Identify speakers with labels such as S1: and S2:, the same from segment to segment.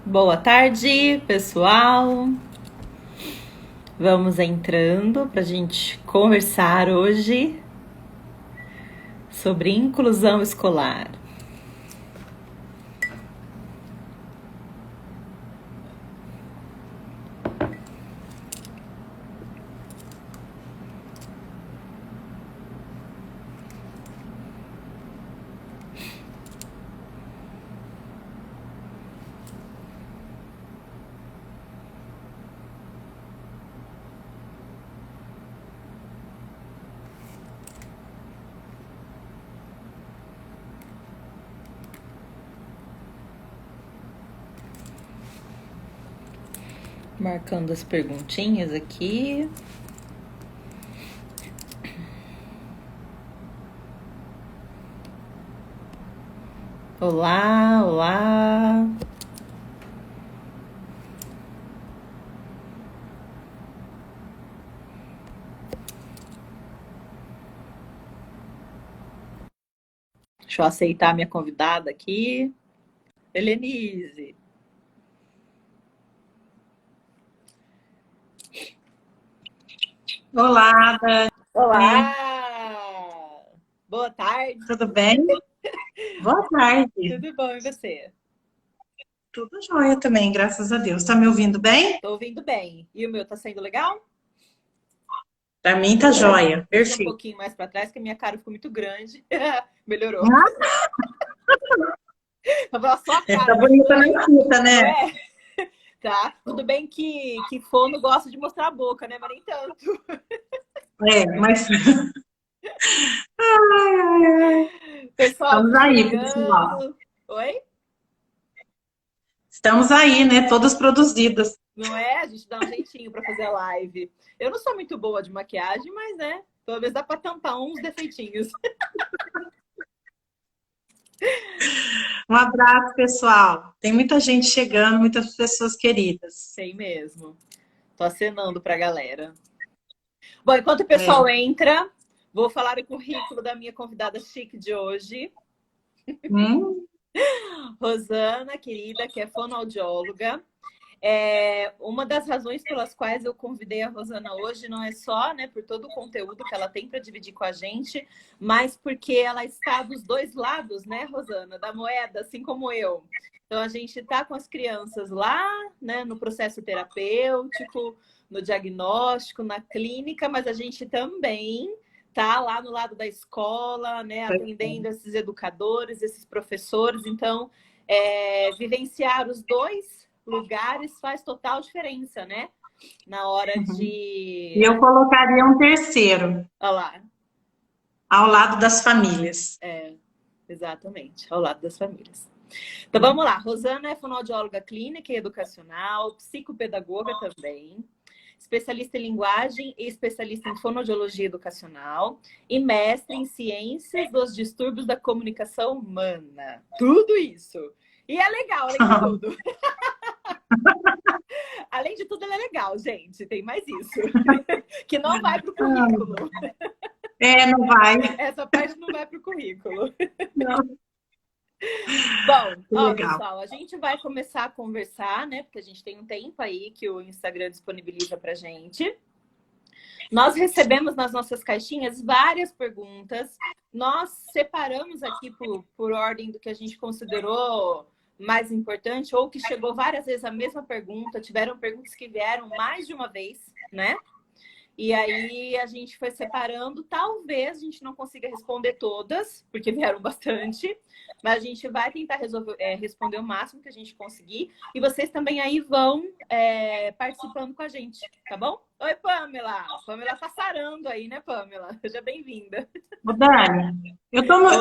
S1: Boa tarde, pessoal. Vamos entrando para a gente conversar hoje sobre inclusão escolar. Marcando as perguntinhas aqui. Olá, olá. Deixa eu aceitar minha convidada aqui. Helenise.
S2: Olá, Dani.
S1: Olá! Boa tarde.
S2: Tudo bem? Boa tarde.
S1: Tudo bom, e você?
S2: Tudo jóia também, graças a Deus. Tá me ouvindo bem?
S1: Tô ouvindo bem. E o meu tá sendo legal?
S2: Pra mim tá jóia,
S1: Deixa um
S2: perfeito.
S1: pouquinho mais para trás, que a minha cara ficou muito grande. Melhorou.
S2: Ah,
S1: Tava só a
S2: tá
S1: cara
S2: bonita
S1: mostrando,
S2: na fita,
S1: não
S2: né?
S1: é? Tá. Tudo bem que fono gosta de mostrar a boca, né? Mas nem tanto.
S2: Mas. Ai, ai, ai.
S1: Pessoal,
S2: Estamos
S1: tô
S2: aí, pessoal.
S1: chegando. Oi?
S2: Estamos aí, né? Todas produzidas.
S1: Não é? A gente dá um jeitinho para fazer a live. Eu não sou muito boa de maquiagem, mas né? Talvez dá para tampar uns defeitinhos.
S2: Um abraço, pessoal. Tem muita gente chegando, muitas pessoas queridas.
S1: Sei mesmo. Tô acenando pra galera. Bom, enquanto o
S2: É.
S1: pessoal entra, vou falar o currículo da minha convidada chique de hoje.
S2: Hum,
S1: Rosana, querida, que é fonoaudióloga. Uma das razões pelas quais eu convidei a Rosana hoje não é só, né, por todo o conteúdo que ela tem para dividir com a gente, mas porque ela está dos dois lados, né, Rosana, da moeda, assim como eu. Então a gente está com as crianças lá, né, no processo terapêutico, no diagnóstico, na clínica, mas a gente também tá lá no lado da escola, né, atendendo esses educadores, esses professores. Então, vivenciar os dois lugares faz total diferença, né? Na hora
S2: uhum. E
S1: de...
S2: eu colocaria um terceiro,
S1: Olha lá.
S2: ao lado das famílias.
S1: Exatamente, ao lado das famílias. Então vamos lá. Rosana é fonoaudióloga clínica e educacional, psicopedagoga também, especialista em linguagem e especialista em fonoaudiologia educacional e mestre em ciências dos distúrbios da comunicação humana. Tudo isso. E é legal, além de tudo. Além de tudo, ela é legal, gente. Tem mais isso. Que não vai para o currículo.
S2: Não vai.
S1: Essa parte não vai para o currículo.
S2: Não.
S1: Bom,
S2: Que
S1: ó,
S2: legal.
S1: pessoal, a gente vai começar a conversar, né? Porque a gente tem um tempo aí que o Instagram disponibiliza pra gente. Nós recebemos nas nossas caixinhas várias perguntas. Nós separamos aqui por ordem do que a gente considerou mais importante ou que chegou várias vezes a mesma pergunta. Tiveram perguntas que vieram mais de uma vez, né? E aí a gente foi separando. Talvez a gente não consiga responder todas, porque vieram bastante, mas a gente vai tentar responder o máximo que a gente conseguir. E vocês também aí vão participando com a gente, tá bom? Oi, Pamela. Pamela tá sarando aí, né, Pamela? Seja bem-vinda.
S2: Ô, Dani,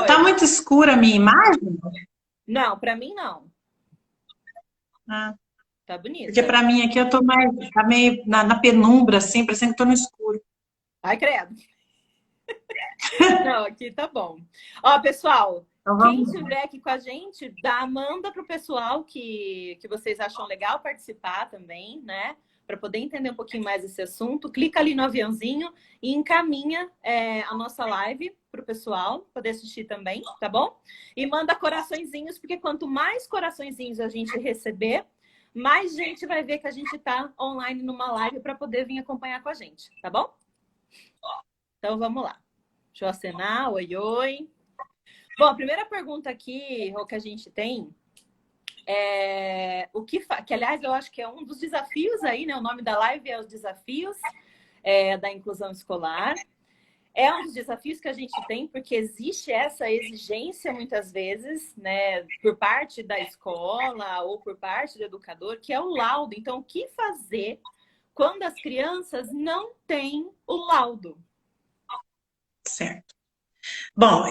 S2: tá
S1: Oi.
S2: muito escura a minha imagem?
S1: Não, para mim não.
S2: Ah,
S1: Tá
S2: porque
S1: bonita.
S2: para mim aqui eu tô tá meio na penumbra, assim, parecendo que tô no escuro.
S1: Ai, credo. Não, aqui tá bom. Ó, pessoal,
S2: Então
S1: quem
S2: vamos lá.
S1: estiver aqui com a gente, manda para o pessoal que vocês acham legal participar também, né? Para poder entender um pouquinho mais esse assunto. Clica ali no aviãozinho e encaminha a nossa live para o pessoal poder assistir também, tá bom? E manda coraçõezinhos, porque quanto mais coraçõezinhos a gente receber, mais gente vai ver que a gente está online numa live para poder vir acompanhar com a gente, tá bom? Então, vamos lá. Deixa eu acenar. Oi, oi. Bom, a primeira pergunta aqui, Rô, que a gente tem é que, aliás, eu acho que é um dos desafios aí, né? O nome da live é os desafios da inclusão escolar. É um dos desafios que a gente tem, porque existe essa exigência, muitas vezes, né, por parte da escola ou por parte do educador, que é o laudo. Então, o que fazer quando as crianças não têm o laudo?
S2: Certo. Bom,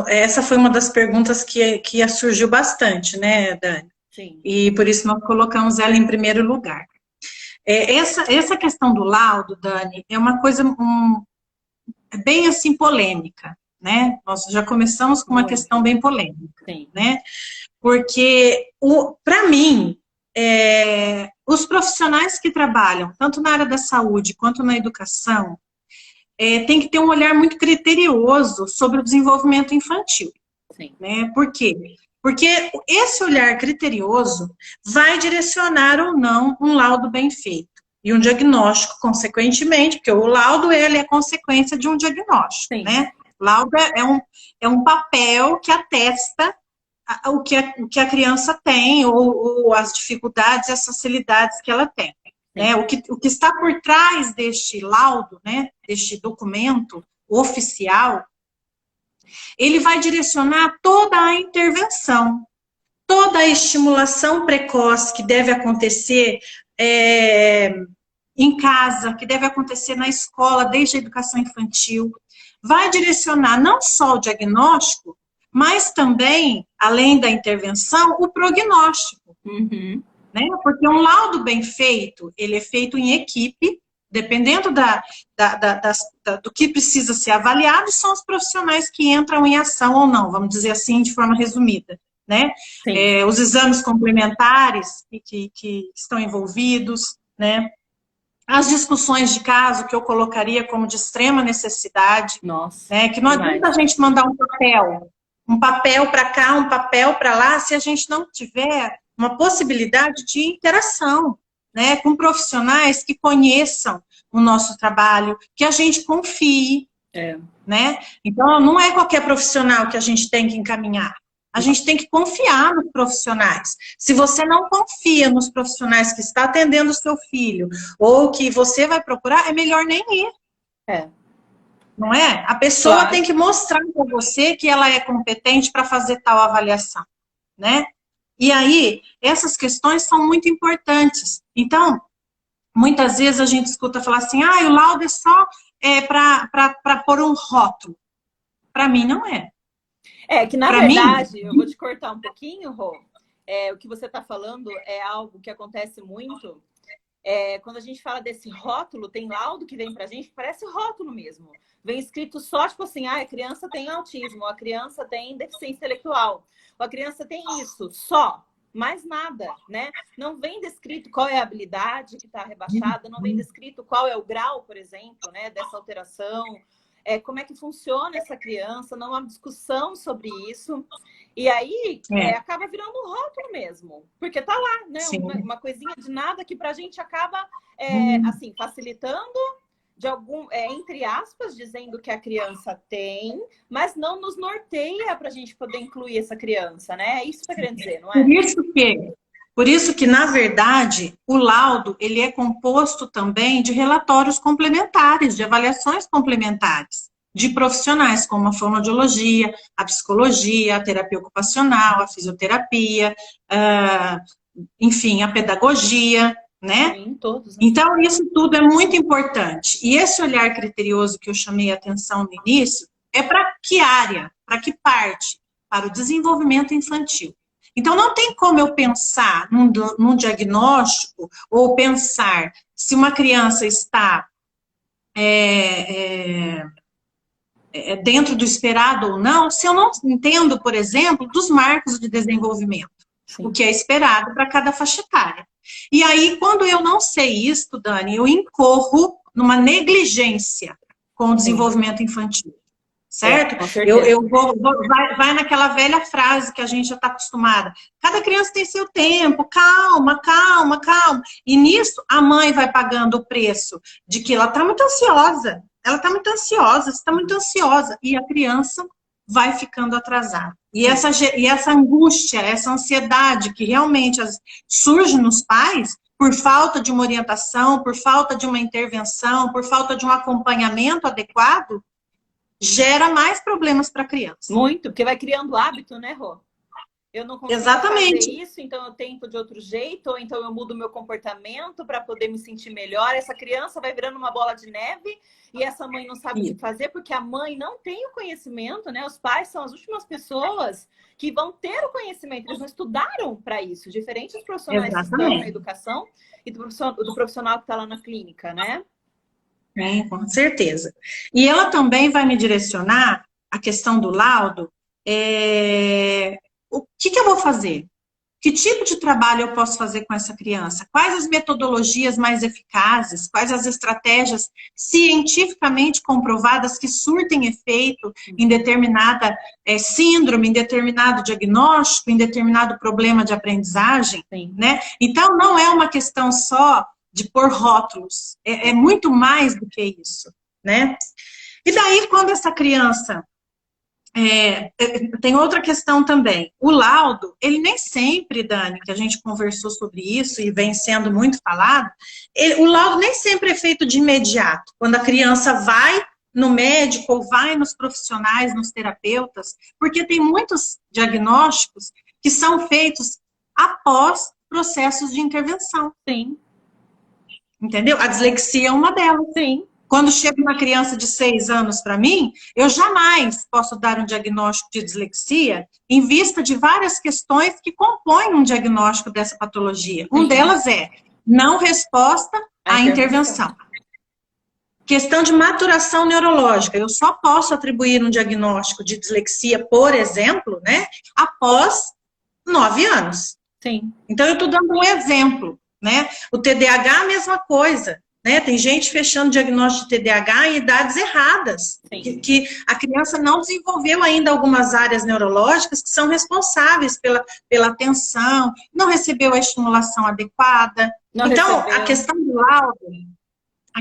S2: essa foi uma das perguntas que surgiu bastante, né, Dani?
S1: Sim.
S2: E por isso nós colocamos ela em primeiro lugar. Essa questão do laudo, Dani, é uma coisa bem assim polêmica, né? Nós já começamos com uma questão bem polêmica,
S1: sim,
S2: né? Porque, para mim, os profissionais que trabalham, tanto na área da saúde quanto na educação, tem que ter um olhar muito criterioso sobre o desenvolvimento infantil.
S1: sim.
S2: Né? Por quê? Porque esse olhar criterioso vai direcionar ou não um laudo bem feito. E um diagnóstico, consequentemente, porque o laudo ele é consequência de um diagnóstico.
S1: Sim.
S2: Né? O laudo é um papel que atesta o que a criança tem, ou as dificuldades e as facilidades que ela tem. Né? O que está por trás deste laudo, né, deste documento oficial, ele vai direcionar toda a intervenção, toda a estimulação precoce que deve acontecer em casa, que deve acontecer na escola, desde a educação infantil. Vai direcionar não só o diagnóstico, mas também, além da intervenção, o prognóstico.
S1: Uhum.
S2: Né? Porque um laudo bem feito, ele é feito em equipe, dependendo do que precisa ser avaliado, são os profissionais que entram em ação ou não, vamos dizer assim, de forma resumida. Né? Os exames complementares que estão envolvidos, né? As discussões de caso, que eu colocaria como de extrema necessidade.
S1: Nossa,
S2: né? Que não adianta a gente mandar um papel para cá, um papel para lá, se a gente não tiver uma possibilidade de interação, né, com profissionais que conheçam o nosso trabalho, que a gente confie, né? Então, não é qualquer profissional que a gente tem que encaminhar. A gente tem que confiar nos profissionais. Se você não confia nos profissionais que está atendendo o seu filho, ou que você vai procurar, é melhor nem ir. Não é? A pessoa tem que mostrar para você que ela é competente para fazer tal avaliação, né? E aí, essas questões são muito importantes. Então, muitas vezes a gente escuta falar assim, o laudo é só para pôr um rótulo. Para mim, não é.
S1: Que na verdade, eu vou te cortar um pouquinho, Rô. O que você está falando é algo que acontece muito. Quando a gente fala desse rótulo, tem laudo que vem para a gente, parece rótulo mesmo. Vem escrito só, tipo assim, a criança tem autismo, a criança tem deficiência intelectual, a criança tem isso, só, mais nada, né? Não vem descrito qual é a habilidade que está rebaixada, não vem descrito qual é o grau, por exemplo, né, dessa alteração, como é que funciona essa criança, não há discussão sobre isso. E aí, acaba virando um rótulo mesmo, porque tá lá, né? Uma coisinha de nada que pra gente acaba, assim, facilitando, de entre aspas, dizendo que a criança tem, mas não nos norteia pra gente poder incluir essa criança, né? É isso que tá querendo dizer, não é?
S2: Por isso que, na verdade, o laudo, ele é composto também de relatórios complementares, de avaliações complementares, de profissionais, como a fonoaudiologia, a psicologia, a terapia ocupacional, a fisioterapia, enfim, a pedagogia, né?
S1: Sim, todos.
S2: Então, isso tudo é muito importante. E esse olhar criterioso que eu chamei a atenção no início, é para que área, para que parte? Para o desenvolvimento infantil. Então, não tem como eu pensar num diagnóstico ou pensar se uma criança está dentro do esperado ou não, se eu não entendo, por exemplo, dos marcos de desenvolvimento, o que é esperado para cada faixa etária. E aí, quando eu não sei isso, Dani, eu incorro numa negligência com o desenvolvimento infantil. certo?
S1: Com certeza.
S2: Vai naquela velha frase que a gente já está acostumada. Cada criança tem seu tempo, calma, calma, calma. E nisso, a mãe vai pagando o preço de que ela está muito ansiosa. Ela está muito ansiosa, está muito ansiosa. E a criança vai ficando atrasada. E essa angústia, essa ansiedade que realmente surge nos pais, por falta de uma orientação, por falta de uma intervenção, por falta de um acompanhamento adequado, gera mais problemas para a criança.
S1: Muito, porque vai criando hábito, né, Rô? Eu não consigo fazer isso, então eu tento de outro jeito, ou então eu mudo meu comportamento para poder me sentir melhor. Essa criança vai virando uma bola de neve e essa mãe não sabe o que fazer, porque a mãe não tem o conhecimento, né? Os pais são as últimas pessoas que vão ter o conhecimento, eles não estudaram para isso, diferente dos profissionais que estão na educação e do profissional que está lá na clínica, né?
S2: Com certeza. E ela também vai me direcionar a questão do laudo. O que eu vou fazer? Que tipo de trabalho eu posso fazer com essa criança? Quais as metodologias mais eficazes? Quais as estratégias cientificamente comprovadas que surtem efeito em determinada síndrome, em determinado diagnóstico, em determinado problema de aprendizagem? Né? Então, não é uma questão só de pôr rótulos. É muito mais do que isso. Né? E daí, quando essa criança... tem outra questão também. O laudo, ele nem sempre, Dani, que a gente conversou sobre isso e vem sendo muito falado, o laudo nem sempre é feito de imediato. Quando a criança vai no médico ou vai nos profissionais, nos terapeutas, porque tem muitos diagnósticos que são feitos após processos de intervenção.
S1: Sim.
S2: Entendeu? A dislexia é uma delas.
S1: Sim.
S2: Quando chega uma criança de 6 anos para mim, eu jamais posso dar um diagnóstico de dislexia em vista de várias questões que compõem um diagnóstico dessa patologia. Um delas é não resposta à intervenção. Questão de maturação neurológica. Eu só posso atribuir um diagnóstico de dislexia, por exemplo, né, após 9 anos.
S1: Sim.
S2: Então, eu estou dando um exemplo. Né? O TDAH, a mesma coisa. Né? Tem gente fechando diagnóstico de TDAH em idades erradas, que a criança não desenvolveu ainda algumas áreas neurológicas que são responsáveis pela atenção, não recebeu a estimulação adequada. Então, a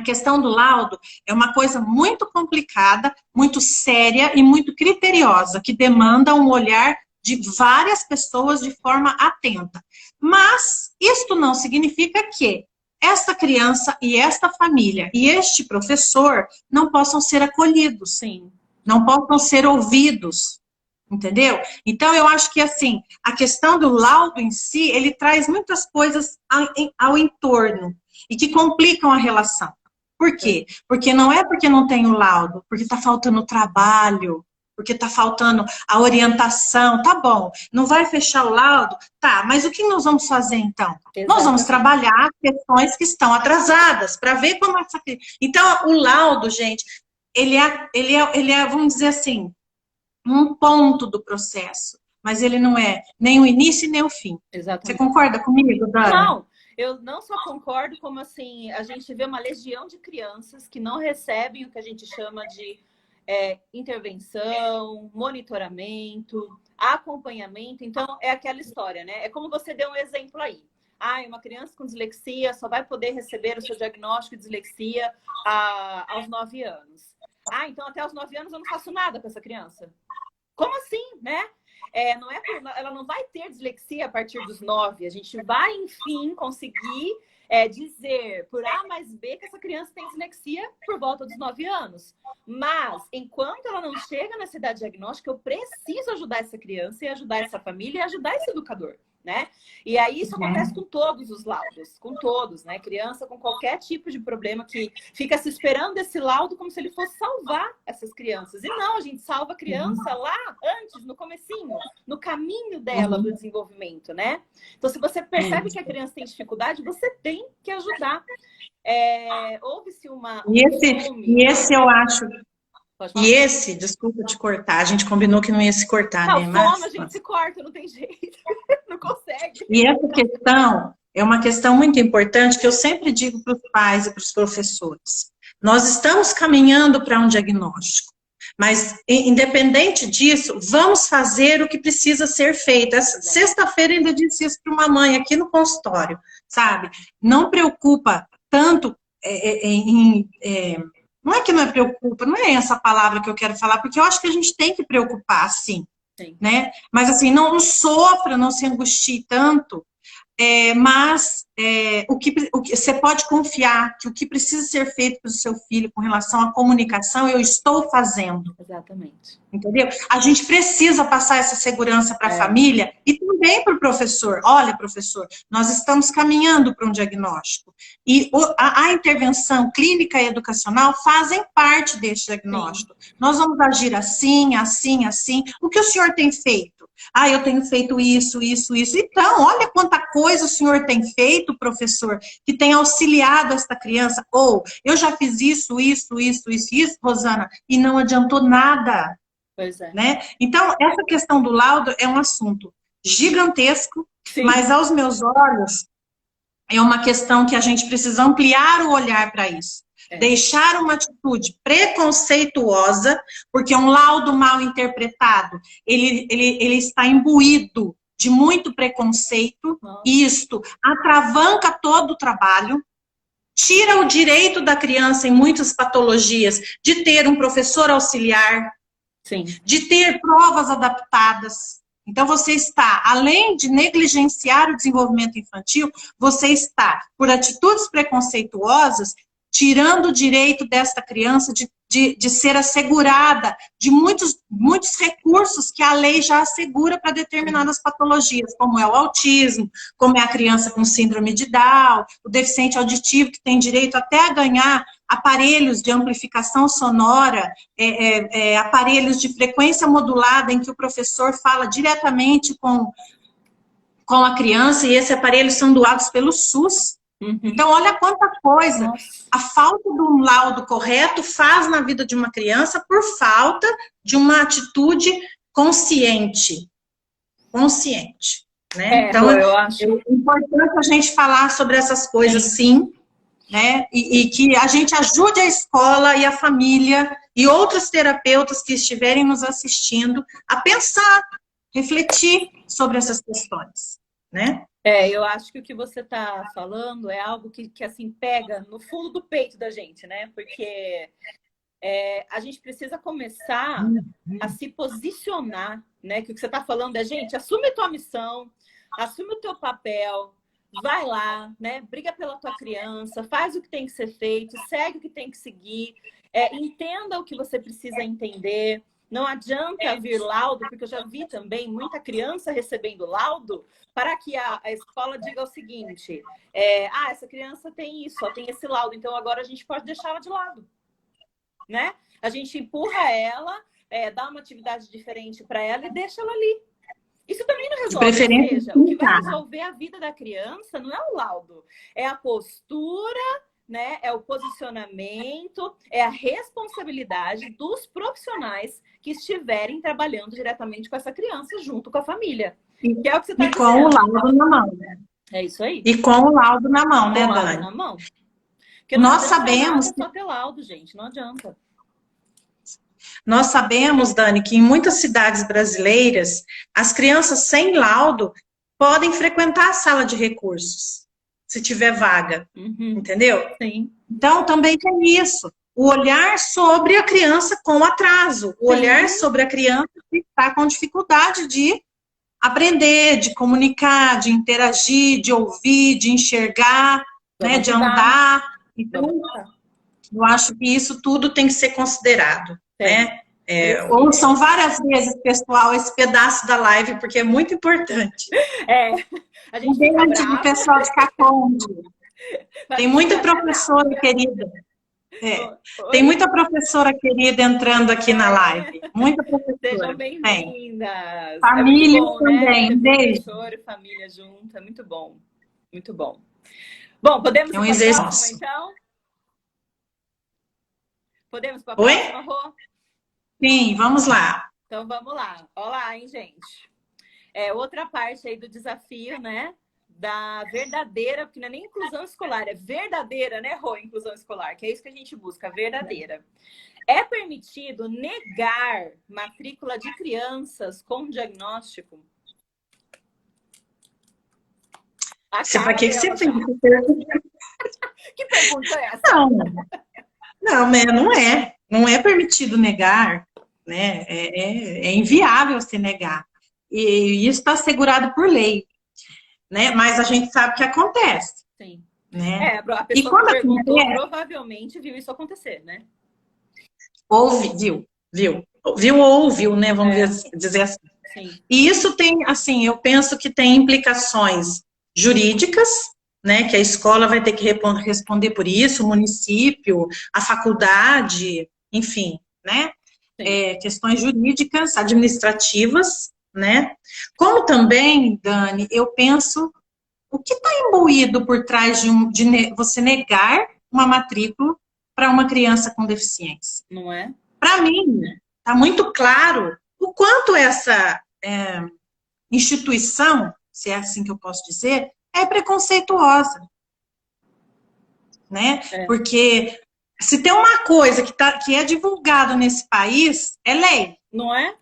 S2: questão do laudo é uma coisa muito complicada, muito séria e muito criteriosa, que demanda um olhar de várias pessoas de forma atenta. Mas isto não significa que esta criança e esta família e este professor não possam ser acolhidos, não possam ser ouvidos, entendeu? Então, eu acho que, assim, a questão do laudo em si, ele traz muitas coisas ao entorno e que complicam a relação. Por quê? Porque não é porque não tem o laudo, porque está faltando trabalho, porque está faltando a orientação, tá bom, não vai fechar o laudo? Tá, mas o que nós vamos fazer então? Exatamente. Nós vamos trabalhar questões que estão atrasadas, para ver como essa... Então, o laudo, gente, ele é, vamos dizer assim, um ponto do processo, mas ele não é nem o início nem o fim.
S1: Exatamente.
S2: Você concorda comigo, Dani?
S1: Não, eu não só concordo, como assim, a gente vê uma legião de crianças que não recebem o que a gente chama de intervenção, monitoramento, acompanhamento. Então, é aquela história, né? É como você deu um exemplo aí. Uma criança com dislexia só vai poder receber o seu diagnóstico de dislexia aos 9 anos. Então até aos 9 anos eu não faço nada com essa criança. Como assim, né? Ela não vai ter dislexia a partir dos 9. A gente vai, enfim, conseguir dizer por A mais B que essa criança tem dislexia por volta dos 9 anos. Mas, enquanto ela não chega nessa idade diagnóstica, eu preciso ajudar essa criança e ajudar essa família e ajudar esse educador, né? E aí isso acontece com todos os laudos, com todos, né? Criança com qualquer tipo de problema que fica se esperando esse laudo como se ele fosse salvar essas crianças. E não, a gente salva a criança lá antes, no comecinho, no caminho dela do desenvolvimento, né? Então, se você percebe que a criança tem dificuldade, você tem que ajudar. Houve-se uma...
S2: E esse eu acho... E esse, desculpa te cortar, a gente combinou que não ia se cortar,
S1: não,
S2: né?
S1: Mas a gente se corta, não tem jeito, não consegue.
S2: E essa questão é uma questão muito importante que eu sempre digo para os pais e para os professores. Nós estamos caminhando para um diagnóstico, Mas, independente disso, vamos fazer o que precisa ser feito. Sexta-feira ainda disse isso para uma mãe aqui no consultório, sabe? Não preocupa tanto não é que não é preocupa, não é essa palavra que eu quero falar, porque eu acho que a gente tem que preocupar, sim. Né? Mas assim, não sofra, não se angustie tanto, mas o que você pode confiar que o que precisa ser feito para o seu filho com relação à comunicação, eu estou fazendo.
S1: Exatamente.
S2: Entendeu? A gente precisa passar essa segurança para a família e também para o professor. Olha, professor, nós estamos caminhando para um diagnóstico. E a intervenção clínica e educacional fazem parte desse diagnóstico. Sim. Nós vamos agir assim, assim, assim. O que o senhor tem feito? Eu tenho feito isso, isso, isso. Então, olha quanta coisa o senhor tem feito, professor, que tem auxiliado esta criança. Ou, eu já fiz isso, isso, isso, isso, isso, Rosana, e não adiantou nada.
S1: Pois é.
S2: Né? Então, essa questão do laudo é um assunto gigantesco, sim, mas aos meus olhos é uma questão que a gente precisa ampliar o olhar para isso. Deixar uma atitude preconceituosa, porque um laudo mal interpretado, ele está imbuído de muito preconceito, e isto atravanca todo o trabalho, tira o direito da criança, em muitas patologias, de ter um professor auxiliar, sim, de ter provas adaptadas. Então, você está, além de negligenciar o desenvolvimento infantil, você está, por atitudes preconceituosas, tirando o direito desta criança de ser assegurada de muitos recursos que a lei já assegura para determinadas patologias, como é o autismo, como é a criança com síndrome de Down, o deficiente auditivo, que tem direito até a ganhar aparelhos de amplificação sonora, aparelhos de frequência modulada, em que o professor fala diretamente com a criança, e esses aparelhos são doados pelo SUS. Uhum. Então, olha quanta coisa. Nossa. A falta de um laudo correto faz na vida de uma criança por falta de uma atitude consciente. Consciente. Né? Então, eu acho importante a gente falar sobre essas coisas, sim, né? E que a gente ajude a escola e a família e outros terapeutas que estiverem nos assistindo a pensar, refletir sobre essas questões, né?
S1: Eu acho que o que você está falando é algo que assim, pega no fundo do peito da gente, né? Porque a gente precisa começar a se posicionar, né? Que o que você está falando é, gente, assume a tua missão, assume o teu papel, vai lá, né? Briga pela tua criança, faz o que tem que ser feito, segue o que tem que seguir, entenda o que você precisa entender. Não adianta vir laudo, porque eu já vi também muita criança recebendo laudo para que a escola diga o seguinte, essa criança tem isso, só tem esse laudo, então agora a gente pode deixá-la de lado, né? A gente empurra ela, dá uma atividade diferente para ela e deixa ela ali. Isso também não resolve. Ou seja, o que vai resolver a vida da criança não é o laudo, é a postura, né? É o posicionamento, é a responsabilidade dos profissionais que estiverem trabalhando diretamente com essa criança, junto com a família. Que é o que você está dizendo.
S2: E com o laudo na mão, né?
S1: É isso aí.
S2: E com o laudo na mão, né, Dani?
S1: Com o laudo na mão. Porque nós sabemos só ter laudo, gente, não adianta.
S2: Nós sabemos, Dani, que em muitas cidades brasileiras, as crianças sem laudo podem frequentar a sala de recursos, se tiver vaga, entendeu?
S1: Sim.
S2: Então, também tem isso. O olhar sobre a criança com atraso, o olhar sobre a criança que está com dificuldade de aprender, de comunicar, de interagir, de ouvir, de enxergar, né, de andar. Então, eu acho que isso tudo tem que ser considerado. Né? Ouçam várias vezes, pessoal, esse pedaço da live, porque é muito importante.
S1: A gente
S2: do pessoal de Caconde. Tem muita professora querida. Tem muita professora querida entrando aqui na live. Muita professora.
S1: Sejam bem-vindas.
S2: Família
S1: bom,
S2: também.
S1: Né?
S2: Beijo.
S1: Professor e família junto. É muito bom. Muito bom. Bom, podemos ir para a próxima, então? Podemos para a próxima, Rô?
S2: Sim, vamos lá.
S1: Então, vamos lá. Olá, hein, gente? Outra parte aí do desafio, né? da verdadeira, porque não é nem inclusão escolar, é verdadeira, né, Rô? Inclusão escolar, que é isso que a gente busca, verdadeira. É permitido negar matrícula de crianças com diagnóstico?
S2: Para que você fez?
S1: Que pergunta é essa?
S2: Não, né, não é. Não é permitido negar, né? É inviável se negar. E isso está assegurado por lei, né? Mas a gente sabe que acontece.
S1: Sim.
S2: Né?
S1: A pessoa que perguntou provavelmente viu isso acontecer, né?
S2: Viu ou ouviu, né? Vamos dizer assim. Sim. E isso tem, assim, eu penso que tem implicações jurídicas, né? Que a escola vai ter que responder por isso, o município, a faculdade, enfim, né? Questões jurídicas, administrativas, né? Como também, Dani, eu penso o que está imbuído por trás de você negar uma matrícula para uma criança com deficiência?
S1: Não é?
S2: Para mim, está muito claro o quanto essa instituição, se é assim que eu posso dizer, é preconceituosa. Né? Porque se tem uma coisa que é divulgado nesse país, é lei.
S1: Não é?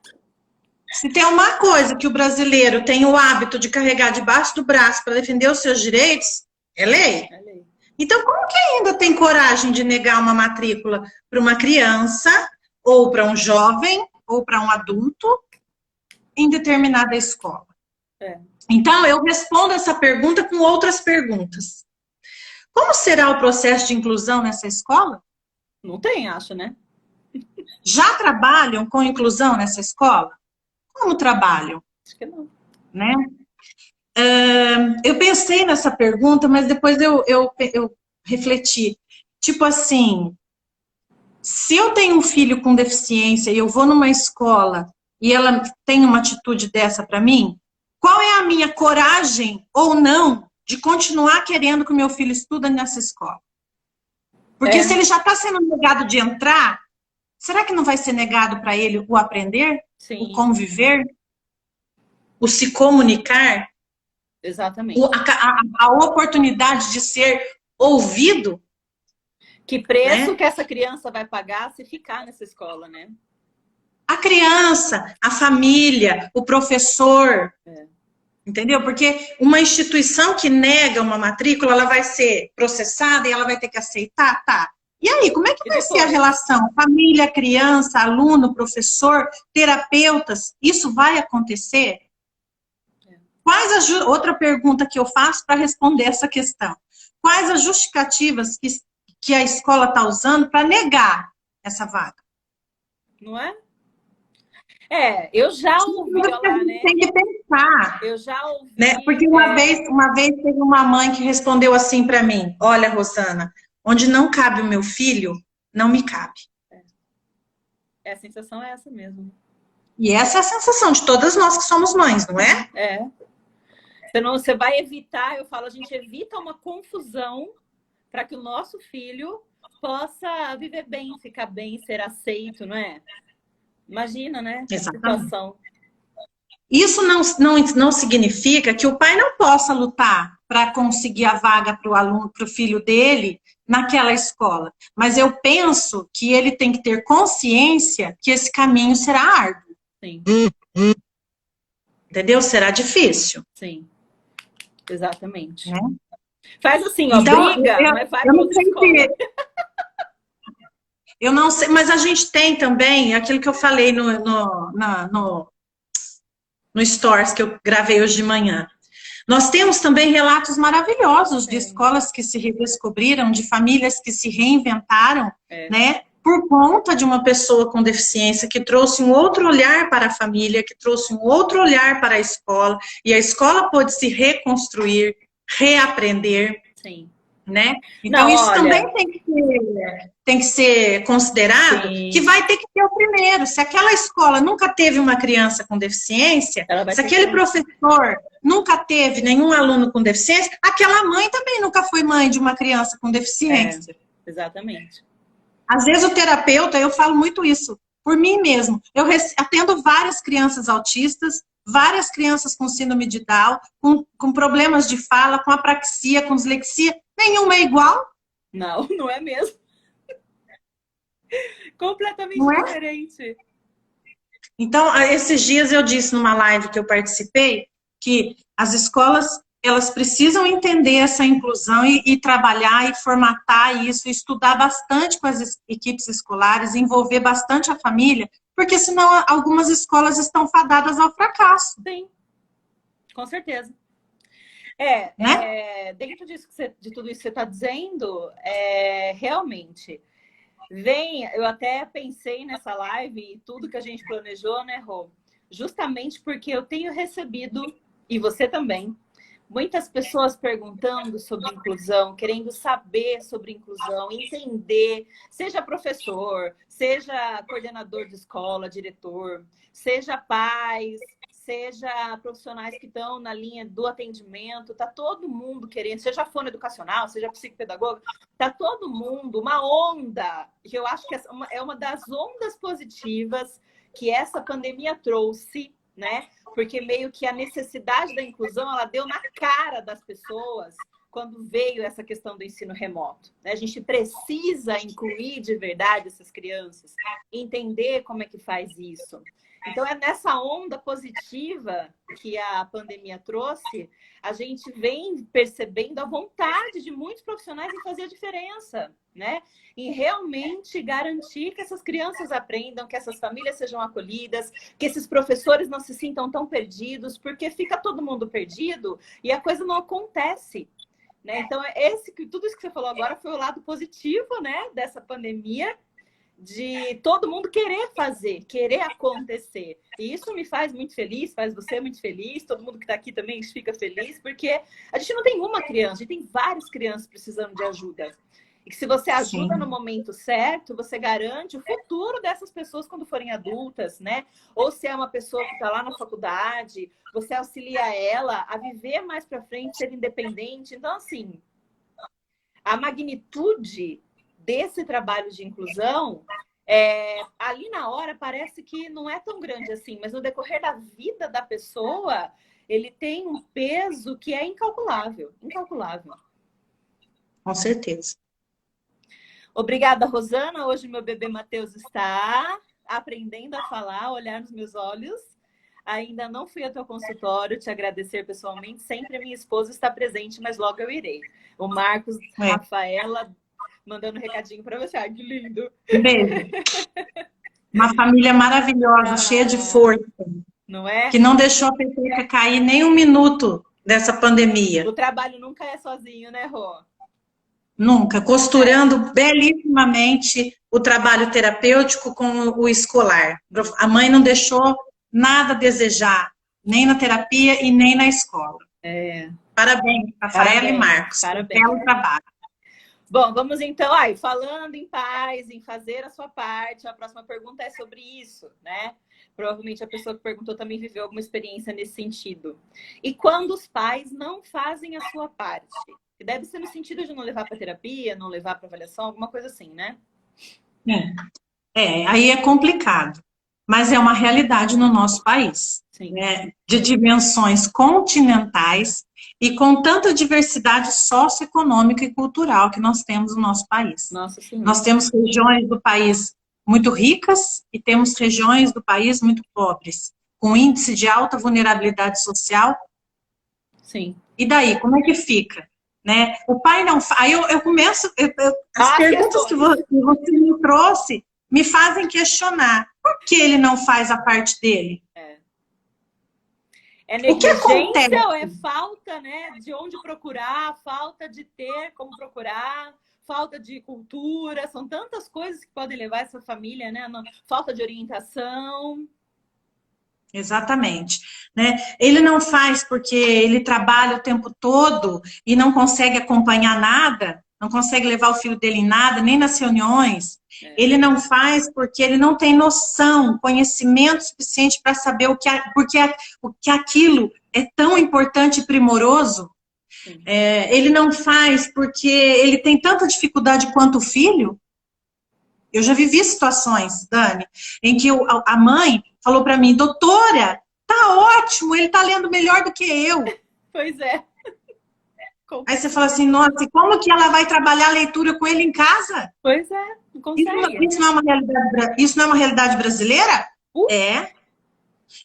S2: Se tem uma coisa que o brasileiro tem o hábito de carregar debaixo do braço para defender os seus direitos, é lei.
S1: É lei.
S2: Então, como que ainda tem coragem de negar uma matrícula para uma criança, ou para um jovem, ou para um adulto, em determinada escola? Então, eu respondo essa pergunta com outras perguntas. Como será o processo de inclusão nessa escola?
S1: Não tem, acho, né?
S2: Já trabalham com inclusão nessa escola? Como trabalham?
S1: Acho que não.
S2: Né? Eu pensei nessa pergunta, mas depois eu refleti. Tipo assim, se eu tenho um filho com deficiência e eu vou numa escola e ela tem uma atitude dessa para mim, qual é a minha coragem ou não de continuar querendo que o meu filho estude nessa escola? Porque se ele já está sendo negado de entrar, será que não vai ser negado para ele o aprender? Sim. O conviver? O se comunicar?
S1: Exatamente.
S2: A oportunidade de ser ouvido?
S1: Que preço que essa criança vai pagar se ficar nessa escola, né?
S2: A criança, a família, o professor. Entendeu? Porque uma instituição que nega uma matrícula, ela vai ser processada e ela vai ter que aceitar, tá? E aí, como é que vai ser a relação? Família, criança, aluno, professor, terapeutas, isso vai acontecer? Outra pergunta que eu faço para responder essa questão. Quais as justificativas que a escola está usando para negar essa vaga?
S1: Não é? Eu já ouvi falar, né?
S2: Tem que pensar.
S1: Eu já ouvi.
S2: Né? Porque uma vez teve uma mãe que respondeu assim para mim: olha, Rosana, onde não cabe o meu filho, não me cabe.
S1: A sensação é essa mesmo.
S2: E essa é a sensação de todas nós que somos mães, não é?
S1: Você vai evitar, eu falo, a gente evita uma confusão para que o nosso filho possa viver bem, ficar bem, ser aceito, não é? Imagina, né?
S2: Exatamente.
S1: A situação.
S2: Isso não significa que o pai não possa lutar para conseguir a vaga para o aluno, para o filho dele, naquela escola. Mas eu penso que ele tem que ter consciência que esse caminho será árduo.
S1: Sim.
S2: Entendeu? Será difícil.
S1: Sim. Exatamente. Faz assim, ó,
S2: então,
S1: briga, mas vai
S2: para outra escola. Eu não sei, mas a gente tem também aquilo que eu falei no Stories que eu gravei hoje de manhã. Nós temos também relatos maravilhosos de escolas que se redescobriram, de famílias que se reinventaram, né? Por conta de uma pessoa com deficiência que trouxe um outro olhar para a família, que trouxe um outro olhar para a escola, e a escola pôde se reconstruir, reaprender.
S1: Sim.
S2: Né? Então, isso também tem que ser considerado, que vai ter que ter o primeiro. Se aquela escola nunca teve uma criança com deficiência, se aquele professor nunca teve nenhum aluno com deficiência, aquela mãe também nunca foi mãe de uma criança com deficiência.
S1: Exatamente.
S2: Às vezes o terapeuta, eu falo muito isso, por mim mesmo. Eu atendo várias crianças autistas, várias crianças com síndrome de Down, com problemas de fala, com apraxia, com dislexia. Nenhuma é igual.
S1: Não, não é mesmo. Completamente
S2: Não é?
S1: diferente.
S2: Então, esses dias eu disse numa live que eu participei que as escolas, elas precisam entender essa inclusão e trabalhar e formatar isso, estudar bastante com as equipes escolares, envolver bastante a família, porque senão algumas escolas estão fadadas ao fracasso.
S1: Sim, com certeza. Dentro disso de tudo isso que você está dizendo, realmente, eu até pensei nessa live e tudo que a gente planejou, né, Rô? Justamente porque eu tenho recebido, e você também, muitas pessoas perguntando sobre inclusão, querendo saber sobre inclusão, entender, seja professor, seja coordenador de escola, diretor, seja pais, seja profissionais que estão na linha do atendimento, tá todo mundo querendo, seja fono educacional, seja psicopedagoga, tá todo mundo, uma onda, que eu acho que é uma das ondas positivas que essa pandemia trouxe, né? Porque meio que a necessidade da inclusão, ela deu na cara das pessoas quando veio essa questão do ensino remoto, né? A gente precisa incluir de verdade essas crianças, entender como é que faz isso. Então, é nessa onda positiva que a pandemia trouxe, a gente vem percebendo a vontade de muitos profissionais em fazer a diferença, né? Em realmente garantir que essas crianças aprendam, que essas famílias sejam acolhidas, que esses professores não se sintam tão perdidos, porque fica todo mundo perdido e a coisa não acontece, né? Então, tudo isso que você falou agora foi o lado positivo, né, dessa pandemia, de todo mundo querer fazer, querer acontecer. E isso me faz muito feliz, faz você muito feliz, todo mundo que está aqui também fica feliz, porque a gente não tem uma criança, a gente tem várias crianças precisando de ajuda. E que se você ajuda no momento certo, você garante o futuro dessas pessoas quando forem adultas, né? Ou se é uma pessoa que está lá na faculdade, você auxilia ela a viver mais para frente, ser independente. Então, assim, a magnitude desse trabalho de inclusão, ali na hora parece que não é tão grande assim, mas no decorrer da vida da pessoa, ele tem um peso que é incalculável, incalculável.
S2: Com certeza.
S1: Obrigada, Rosana. Hoje meu bebê Matheus está aprendendo a falar, a olhar nos meus olhos. Ainda não fui ao teu consultório te agradecer pessoalmente. Sempre minha esposa está presente, mas logo eu irei. O Marcos, Rafaela, mandando um recadinho para você. Ai, que lindo.
S2: Beijo. Uma família maravilhosa, cheia de força.
S1: Não é?
S2: Que não deixou a peteca cair nem um minuto dessa pandemia.
S1: O trabalho nunca é sozinho, né, Rô?
S2: Nunca. Costurando belíssimamente o trabalho terapêutico com o escolar. A mãe não deixou nada a desejar, nem na terapia e nem na escola. Parabéns, Rafaela e Marcos.
S1: Parabéns.
S2: Belo trabalho.
S1: Bom, vamos então, falando em paz, em fazer a sua parte, a próxima pergunta é sobre isso, né? Provavelmente a pessoa que perguntou também viveu alguma experiência nesse sentido. E quando os pais não fazem a sua parte? Que deve ser no sentido de não levar para terapia, não levar para avaliação, alguma coisa assim, né?
S2: Aí é complicado. Mas é uma realidade no nosso país. Né? De dimensões continentais e com tanta diversidade socioeconômica e cultural que nós temos no nosso país.
S1: Nossa,
S2: nós temos regiões do país muito ricas e temos regiões do país muito pobres, com índice de alta vulnerabilidade social.
S1: Sim.
S2: E daí, como é que fica? Né? O pai não... Aí eu começo... As perguntas que você me trouxe me fazem questionar. Por que ele não faz a parte dele?
S1: É negligência ou é falta, né, de onde procurar, falta de ter como procurar, falta de cultura, são tantas coisas que podem levar essa família, né? Falta de orientação.
S2: Exatamente. Né? Ele não faz porque ele trabalha o tempo todo e não consegue acompanhar nada, não consegue levar o filho dele em nada, nem nas reuniões. Ele não faz porque ele não tem noção, conhecimento suficiente para saber porque aquilo é tão importante e primoroso. Ele não faz porque ele tem tanta dificuldade quanto o filho. Eu já vivi situações, Dani, em que a mãe falou para mim, doutora, Tá ótimo, ele tá lendo melhor do que eu.
S1: Pois é.
S2: Aí você fala assim, nossa, e como que ela vai trabalhar a leitura com ele em casa?
S1: Pois é, não consegue.
S2: Isso não é uma realidade brasileira? É.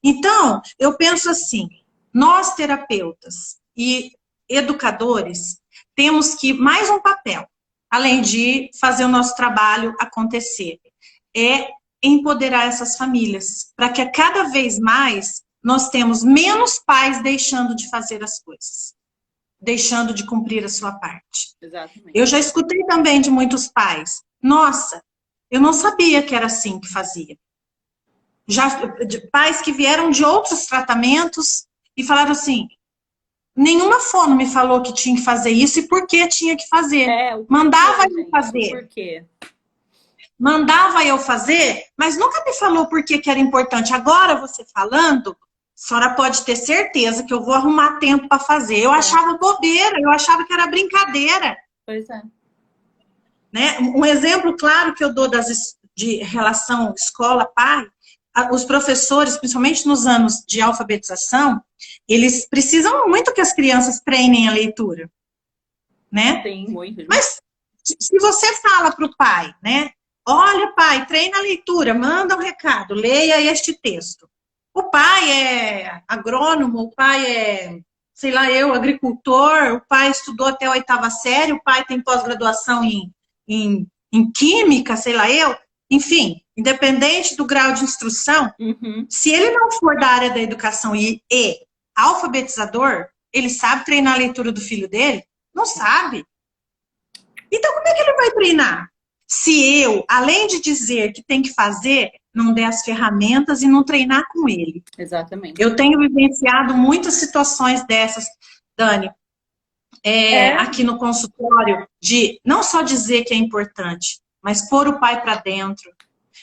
S2: Então, eu penso assim, nós terapeutas e educadores temos que, mais um papel, além de fazer o nosso trabalho acontecer, é empoderar essas famílias, para que cada vez mais nós temos menos pais deixando de fazer as coisas, deixando de cumprir a sua parte.
S1: Exatamente.
S2: Eu já escutei também de muitos pais, nossa, eu não sabia que era assim que fazia. Já de pais que vieram de outros tratamentos e falaram assim, nenhuma fono me falou que tinha que fazer isso e por que tinha que fazer. Mandava eu fazer.
S1: Por quê?
S2: Mandava eu fazer, mas nunca me falou por que era importante. Agora, você falando, a senhora pode ter certeza que eu vou arrumar tempo para fazer. Eu achava bobeira, eu achava que era brincadeira.
S1: Pois é.
S2: Né? Um exemplo claro que eu dou de relação escola-pai, os professores, principalmente nos anos de alfabetização, eles precisam muito que as crianças treinem a leitura. Né?
S1: Tem muito.
S2: Mas se você fala para o pai, né? Olha, pai, treina a leitura, manda um recado, leia este texto. O pai é agrônomo, o pai é, sei lá, agricultor, o pai estudou até a 8ª série, o pai tem pós-graduação em química, sei lá, enfim, independente do grau de instrução, se ele não for da área da educação e alfabetizador, ele sabe treinar a leitura do filho dele? Não sabe. Então, como é que ele vai treinar? Se eu, além de dizer que tem que fazer, não der as ferramentas e não treinar com ele.
S1: Exatamente.
S2: Eu tenho vivenciado muitas situações dessas, Dani, aqui no consultório, de não só dizer que é importante, mas pôr o pai para dentro.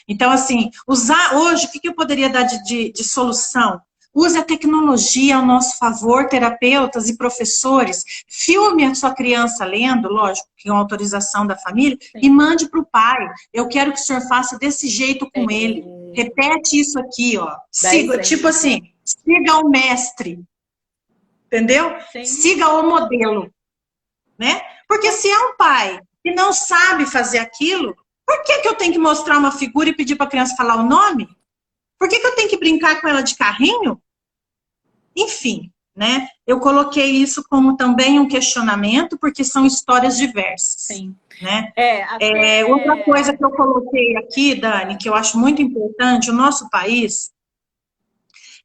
S2: Então, assim, hoje, o que eu poderia dar de solução? Use a tecnologia ao nosso favor, terapeutas e professores. Filme a sua criança lendo, lógico, com autorização da família, sim, e mande para o pai. Eu quero que o senhor faça desse jeito com ele. Repete isso aqui, ó. Siga, tipo assim, siga o mestre. Entendeu? Sim. Siga o modelo. Né? Porque se é um pai que não sabe fazer aquilo, por que eu tenho que mostrar uma figura e pedir para a criança falar o nome? Por que eu tenho que brincar com ela de carrinho? Enfim, né? Eu coloquei isso como também um questionamento, porque são histórias diversas. Sim. Né? Outra coisa que eu coloquei aqui, Dani, que eu acho muito importante, o nosso país,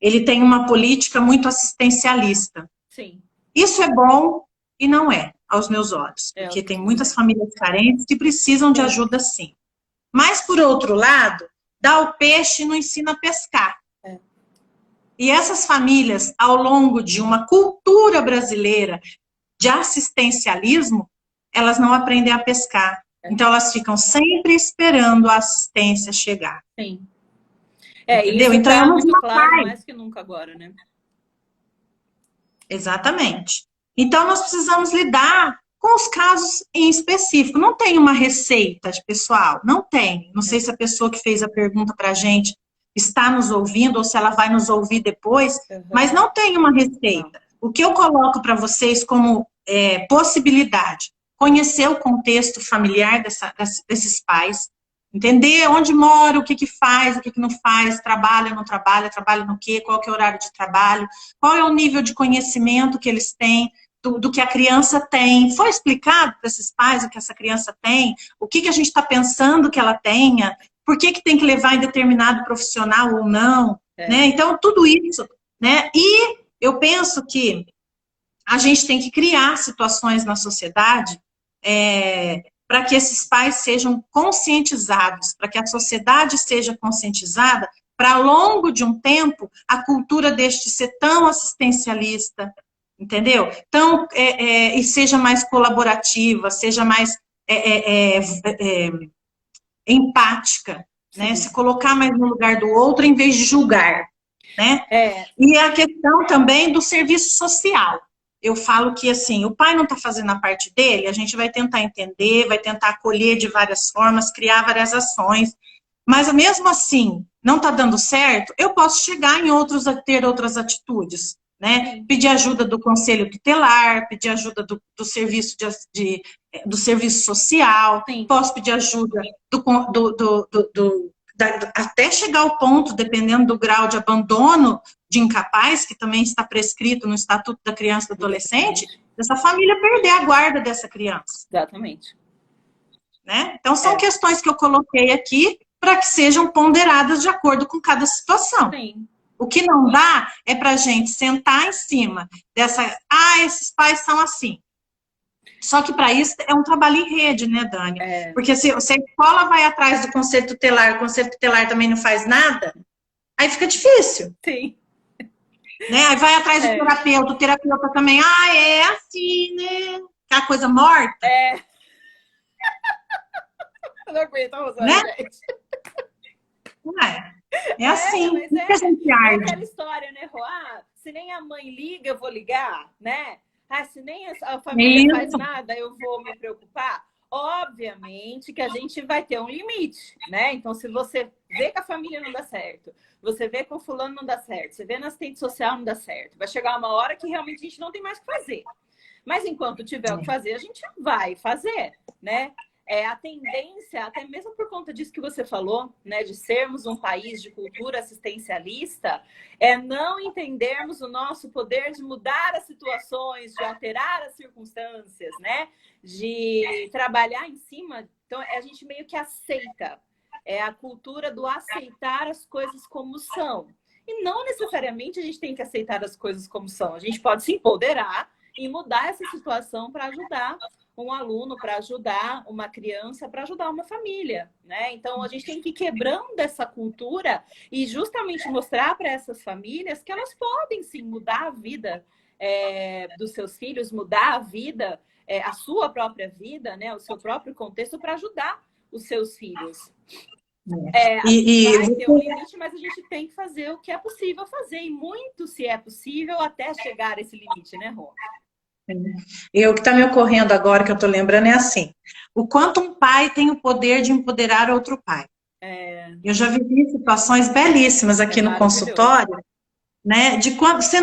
S2: ele tem uma política muito assistencialista. Sim. Isso é bom e não é, aos meus olhos, porque tem muitas famílias carentes que precisam de ajuda, sim. Mas, por outro lado, dá o peixe e não ensina a pescar. E essas famílias, ao longo de uma cultura brasileira de assistencialismo, elas não aprendem a pescar. Então, elas ficam sempre esperando a assistência chegar. Sim. Entendeu?
S1: Isso
S2: então,
S1: é muito claro, mais que nunca agora, né?
S2: Exatamente. Então, nós precisamos lidar com os casos em específico. Não tem uma receita, pessoal, não tem. Não sei se a pessoa que fez a pergunta para a gente está nos ouvindo ou se ela vai nos ouvir depois, mas não tem uma receita. O que eu coloco para vocês como possibilidade, conhecer o contexto familiar desses pais, entender onde mora, o que faz, o que não faz, trabalha, não trabalha, trabalha no quê, qual que é o horário de trabalho, qual é o nível de conhecimento que eles têm, do que a criança tem. Foi explicado para esses pais o que essa criança tem, o que a gente está pensando que ela tenha, por que tem que levar em determinado profissional ou não, né? Então, tudo isso, né? E eu penso que a gente tem que criar situações na sociedade para que esses pais sejam conscientizados, para que a sociedade seja conscientizada, para ao longo de um tempo, a cultura deixe de ser tão assistencialista, entendeu? Então, e seja mais colaborativa, seja mais empática, né? Se colocar mais no lugar do outro em vez de julgar, né? E a questão também do serviço social. Eu falo que, assim, o pai não está fazendo a parte dele, a gente vai tentar entender, vai tentar acolher de várias formas, criar várias ações, mas mesmo assim, não está dando certo, eu posso chegar em outros a ter outras atitudes, né? Pedir ajuda do conselho tutelar, pedir ajuda do serviço do serviço social,
S1: Sim.
S2: posso pedir ajuda até chegar ao ponto, dependendo do grau de abandono de incapaz, que também está prescrito no Estatuto da Criança e do Adolescente, dessa família perder a guarda dessa criança.
S1: Exatamente.
S2: Né? Então, são questões que eu coloquei aqui para que sejam ponderadas de acordo com cada situação.
S1: Sim.
S2: O que não dá é para a gente sentar em cima dessa... esses pais são assim. Só que para isso é um trabalho em rede, né, Dani? Porque se a escola vai atrás do conselho tutelar, o conselho tutelar também não faz nada, aí fica difícil.
S1: Sim.
S2: Né? Aí vai atrás do terapeuta, o terapeuta também, é assim, né? Aquela coisa morta.
S1: Eu não aguento, Rosana,
S2: né?
S1: gente.
S2: É assim,
S1: mas
S2: que a gente arde.
S1: aquela história, né, Rô? Se nem a mãe liga, eu vou ligar, né? Se nem a família faz nada, eu vou me preocupar. Obviamente que a gente vai ter um limite, né? Então, se você vê que a família não dá certo, você vê que o fulano não dá certo, você vê na assistente social não dá certo, vai chegar uma hora que realmente a gente não tem mais o que fazer. Mas enquanto tiver o que fazer, a gente vai fazer, né? A tendência, até mesmo por conta disso que você falou, né, de sermos um país de cultura assistencialista, é não entendermos o nosso poder de mudar as situações, de alterar as circunstâncias, né, de trabalhar em cima. Então, a gente meio que aceita, a cultura do aceitar as coisas como são. E não necessariamente a gente tem que aceitar as coisas como são. A gente pode se empoderar e mudar essa situação para ajudar um aluno, para ajudar uma criança, para ajudar uma família, né? Então, a gente tem que ir quebrando essa cultura e justamente mostrar para essas famílias que elas podem, sim, mudar a vida dos seus filhos, mudar a vida, a sua própria vida, né? O seu próprio contexto para ajudar os seus filhos. Vai ter um limite, mas a gente tem que fazer o que é possível fazer, e muito se é possível até chegar a esse limite, né, Rô?
S2: E o que está me ocorrendo agora, que eu estou lembrando, é assim: o quanto um pai tem o poder de empoderar outro pai. Eu já vivi situações belíssimas aqui no consultório, né? De quando você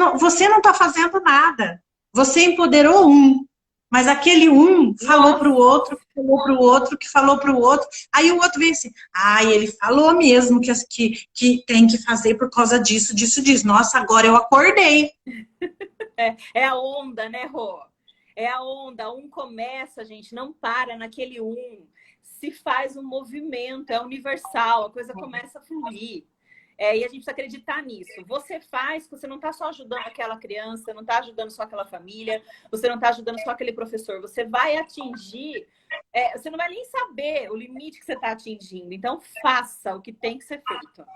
S2: não está fazendo nada, você empoderou um, mas aquele um falou para o outro, que falou para o outro, que falou para o outro, aí o outro vem assim, ele falou mesmo que tem que fazer por causa disso, disso, disso. Nossa, agora eu acordei.
S1: É a onda, né, Rô? É a onda. Um começa, gente, não para naquele se faz um movimento, é universal, a coisa começa a fluir. E a gente precisa acreditar nisso. Você faz, você não está só ajudando aquela criança, não está ajudando só aquela família, você não está ajudando só aquele professor, você vai atingir, você não vai nem saber o limite que você está atingindo. Então, faça o que tem que ser feito.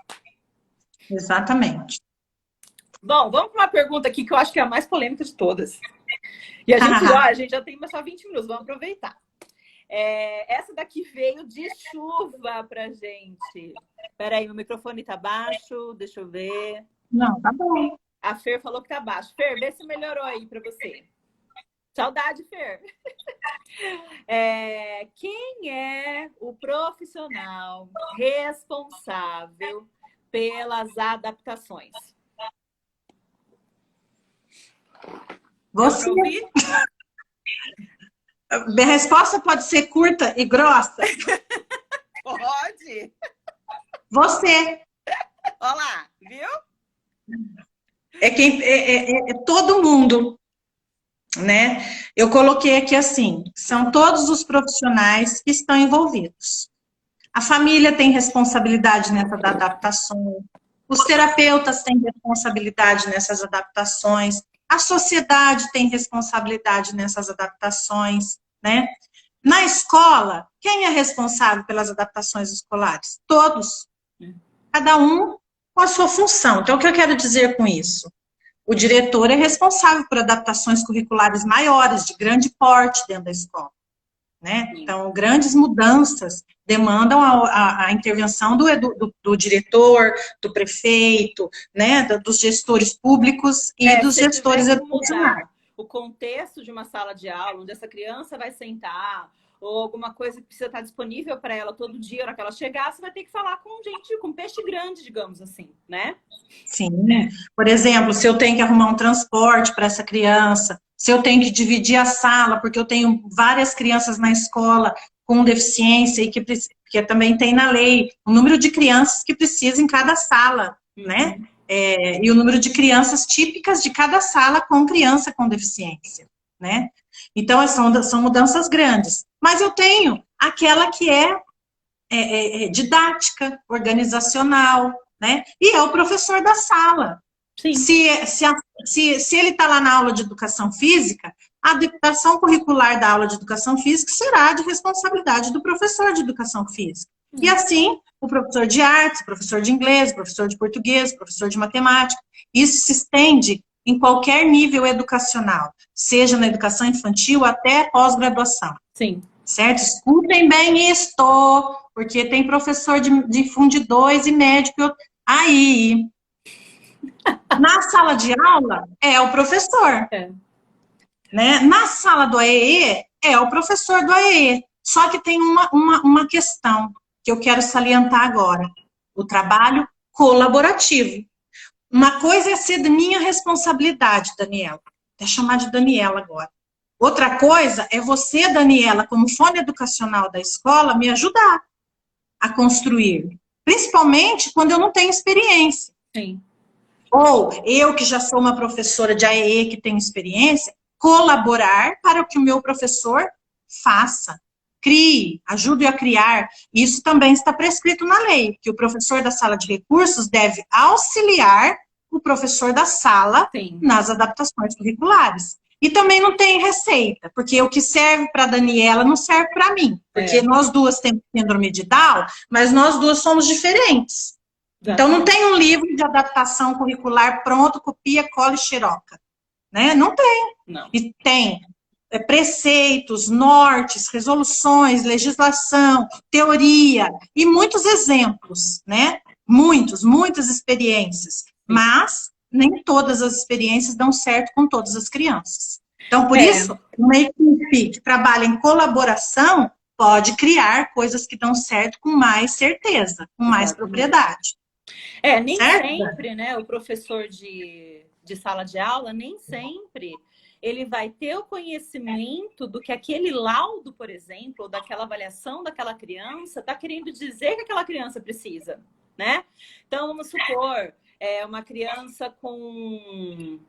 S2: Exatamente.
S1: Bom, vamos para uma pergunta aqui que eu acho que é a mais polêmica de todas. E a gente já tem só 20 minutos, vamos aproveitar. Essa daqui veio de chuva pra gente. Peraí, meu microfone tá baixo, deixa eu ver.
S2: Não, tá bom.
S1: A Fer falou que tá baixo. Fer, vê se melhorou aí pra você. Saudade, Fer. Quem é o profissional responsável pelas adaptações?
S2: Você. Minha resposta pode ser curta e grossa?
S1: Pode.
S2: Você.
S1: Olha lá, viu?
S2: É todo mundo, né? Eu coloquei aqui assim, são todos os profissionais que estão envolvidos. A família tem responsabilidade nessas adaptações, os terapeutas têm responsabilidade nessas adaptações, a sociedade tem responsabilidade nessas adaptações, né? Na escola, quem é responsável pelas adaptações escolares? Todos. Cada um com a sua função. Então, o que eu quero dizer com isso? O diretor é responsável por adaptações curriculares maiores, de grande porte dentro da escola, né? Então, grandes mudanças demandam a intervenção do diretor, do prefeito, né? Dos gestores públicos e dos gestores educacionais.
S1: O contexto de uma sala de aula, onde essa criança vai sentar, ou alguma coisa que precisa estar disponível para ela todo dia, na hora que ela chegar, você vai ter que falar com gente, com peixe grande, digamos assim, né?
S2: Sim. Por exemplo, se eu tenho que arrumar um transporte para essa criança, se eu tenho que dividir a sala, porque eu tenho várias crianças na escola com deficiência e que também tem na lei o número de crianças que precisa em cada sala, né? E o número de crianças típicas de cada sala com criança com deficiência, né? Então, são mudanças grandes. Mas eu tenho aquela que é didática, organizacional, né? E é o professor da sala.
S1: Sim.
S2: Se ele está lá na aula de educação física, a adaptação curricular da aula de educação física será de responsabilidade do professor de educação física. E assim, o professor de artes, o professor de inglês, o professor de português, o professor de matemática, isso se estende em qualquer nível educacional, seja na educação infantil até pós-graduação.
S1: Sim.
S2: Certo? Escutem bem isto, porque tem professor de Fundi 2 e médico aí. Na sala de aula, é o professor. Né? Na sala do AEE, é o professor do AEE. Só que tem uma questão que eu quero salientar agora. O trabalho colaborativo. Uma coisa é ser de minha responsabilidade, Daniela. Vou chamar de Daniela agora. Outra coisa é você, Daniela, como fone educacional da escola, me ajudar a construir. Principalmente quando eu não tenho experiência.
S1: Sim.
S2: Ou eu, que já sou uma professora de AEE que tenho experiência, colaborar para que o meu professor faça, crie, ajude a criar. Isso também está prescrito na lei, que o professor da sala de recursos deve auxiliar o professor da sala
S1: Sim.
S2: nas adaptações curriculares. E também não tem receita, porque o que serve para a Daniela não serve para mim. Porque nós duas temos síndrome de Down, mas nós duas somos diferentes. Então, não tem um livro de adaptação curricular pronto, copia, cola e xeroca. Né? Não tem.
S1: Não.
S2: E tem preceitos, nortes, resoluções, legislação, teoria e muitos exemplos, né? Muitas experiências. Mas nem todas as experiências dão certo com todas as crianças. Então, por isso, uma equipe que trabalha em colaboração pode criar coisas que dão certo com mais certeza, com mais propriedade.
S1: Nem sempre, né? O professor de sala de aula, nem sempre ele vai ter o conhecimento do que aquele laudo, por exemplo, ou daquela avaliação daquela criança está querendo dizer que aquela criança precisa, né? Então, vamos supor, uma criança com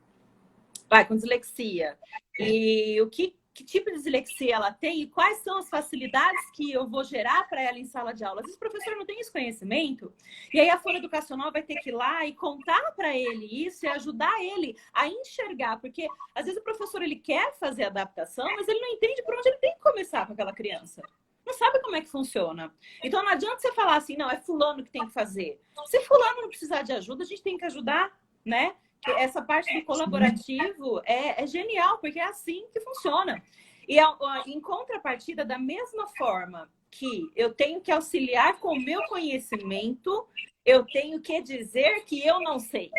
S1: dislexia. E que tipo de dislexia ela tem e quais são as facilidades que eu vou gerar para ela em sala de aula. Às vezes o professor não tem esse conhecimento, e aí a folha educacional vai ter que ir lá e contar para ele isso e ajudar ele a enxergar, porque às vezes o professor ele quer fazer adaptação, mas ele não entende por onde ele tem que começar com aquela criança. Não sabe como é que funciona. Então não adianta você falar assim, não, é fulano que tem que fazer. Se fulano não precisar de ajuda, a gente tem que ajudar, né? Essa parte do colaborativo é genial, porque é assim que funciona. E em contrapartida, da mesma forma que eu tenho que auxiliar com o meu conhecimento, eu tenho que dizer que eu não sei,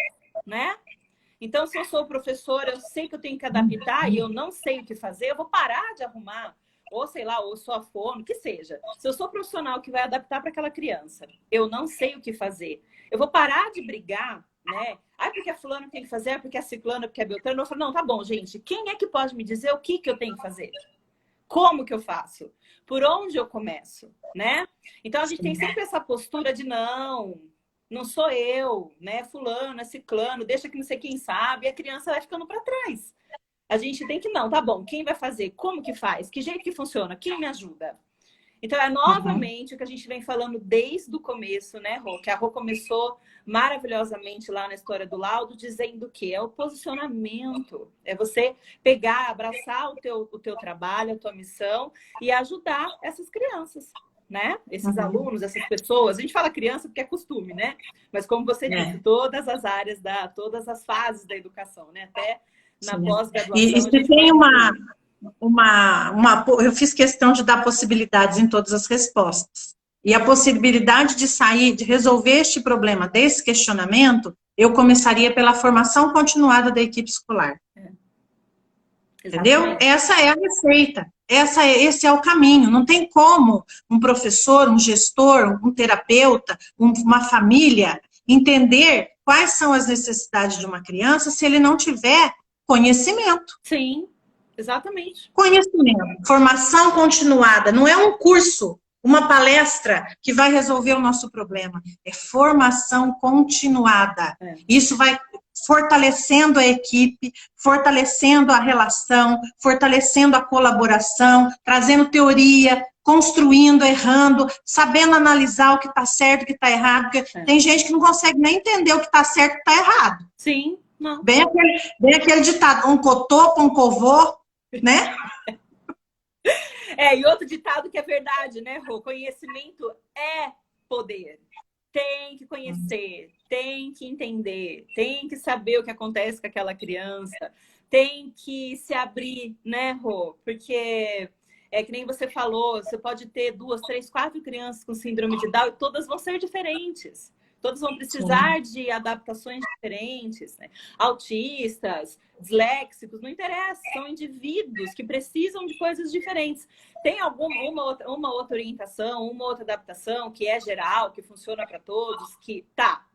S1: né? Então, se eu sou professora, eu sei que eu tenho que adaptar e eu não sei o que fazer, eu vou parar de arrumar, ou sei lá, ou sou a fono, que seja. Se eu sou profissional que vai adaptar para aquela criança, eu não sei o que fazer. Eu vou parar de brigar, né? Porque a fulano tem que fazer, porque a ciclana, porque a beltrana. Eu falo, não, tá bom, gente. Quem é que pode me dizer o que eu tenho que fazer? Como que eu faço? Por onde eu começo, né? Então, a gente tem sempre essa postura de não sou eu, né? Fulano, é ciclano, deixa que não sei quem sabe. E a criança vai ficando para trás. A gente tem que, não, tá bom. Quem vai fazer? Como que faz? Que jeito que funciona? Quem me ajuda? Então, é novamente o que a gente vem falando desde o começo, né, Rô? Que a Rô começou maravilhosamente lá na história do laudo, dizendo que é o posicionamento. É você pegar, abraçar o teu trabalho, a tua missão e ajudar essas crianças, né? Esses alunos, essas pessoas. A gente fala criança porque é costume, né? Mas como você disse, todas as áreas, todas as fases da educação, né? Até na pós-graduação.
S2: E se tem eu fiz questão de dar possibilidades em todas as respostas. E a possibilidade de sair, de resolver este problema desse questionamento, eu começaria pela formação continuada da equipe escolar. Entendeu? Essa é a receita. esse é o caminho. Não tem como um professor, um gestor, um terapeuta, uma família entender quais são as necessidades de uma criança se ele não tiver conhecimento.
S1: Sim, exatamente.
S2: Conhecimento, formação continuada. Não é um curso, uma palestra que vai resolver o nosso problema. É formação continuada. Isso vai fortalecendo a equipe, fortalecendo a relação, fortalecendo a colaboração, trazendo teoria, construindo, errando, sabendo analisar o que está certo e o que está errado, porque tem gente que não consegue nem entender o que está certo e o que está errado.
S1: Sim, não.
S2: Bem aquele ditado, um cotopo, um covô, né?
S1: E outro ditado que é verdade, né, Rô? Conhecimento é poder. Tem que conhecer, tem que entender, tem que saber o que acontece com aquela criança, tem que se abrir, né, Rô? Porque é que nem você falou, você pode ter 2, 3, 4 crianças com síndrome de Down e todas vão ser diferentes. Todos vão precisar de adaptações diferentes, né? Autistas, disléxicos, não interessa, são indivíduos que precisam de coisas diferentes. Tem uma outra orientação, uma outra adaptação que é geral, que funciona para todos,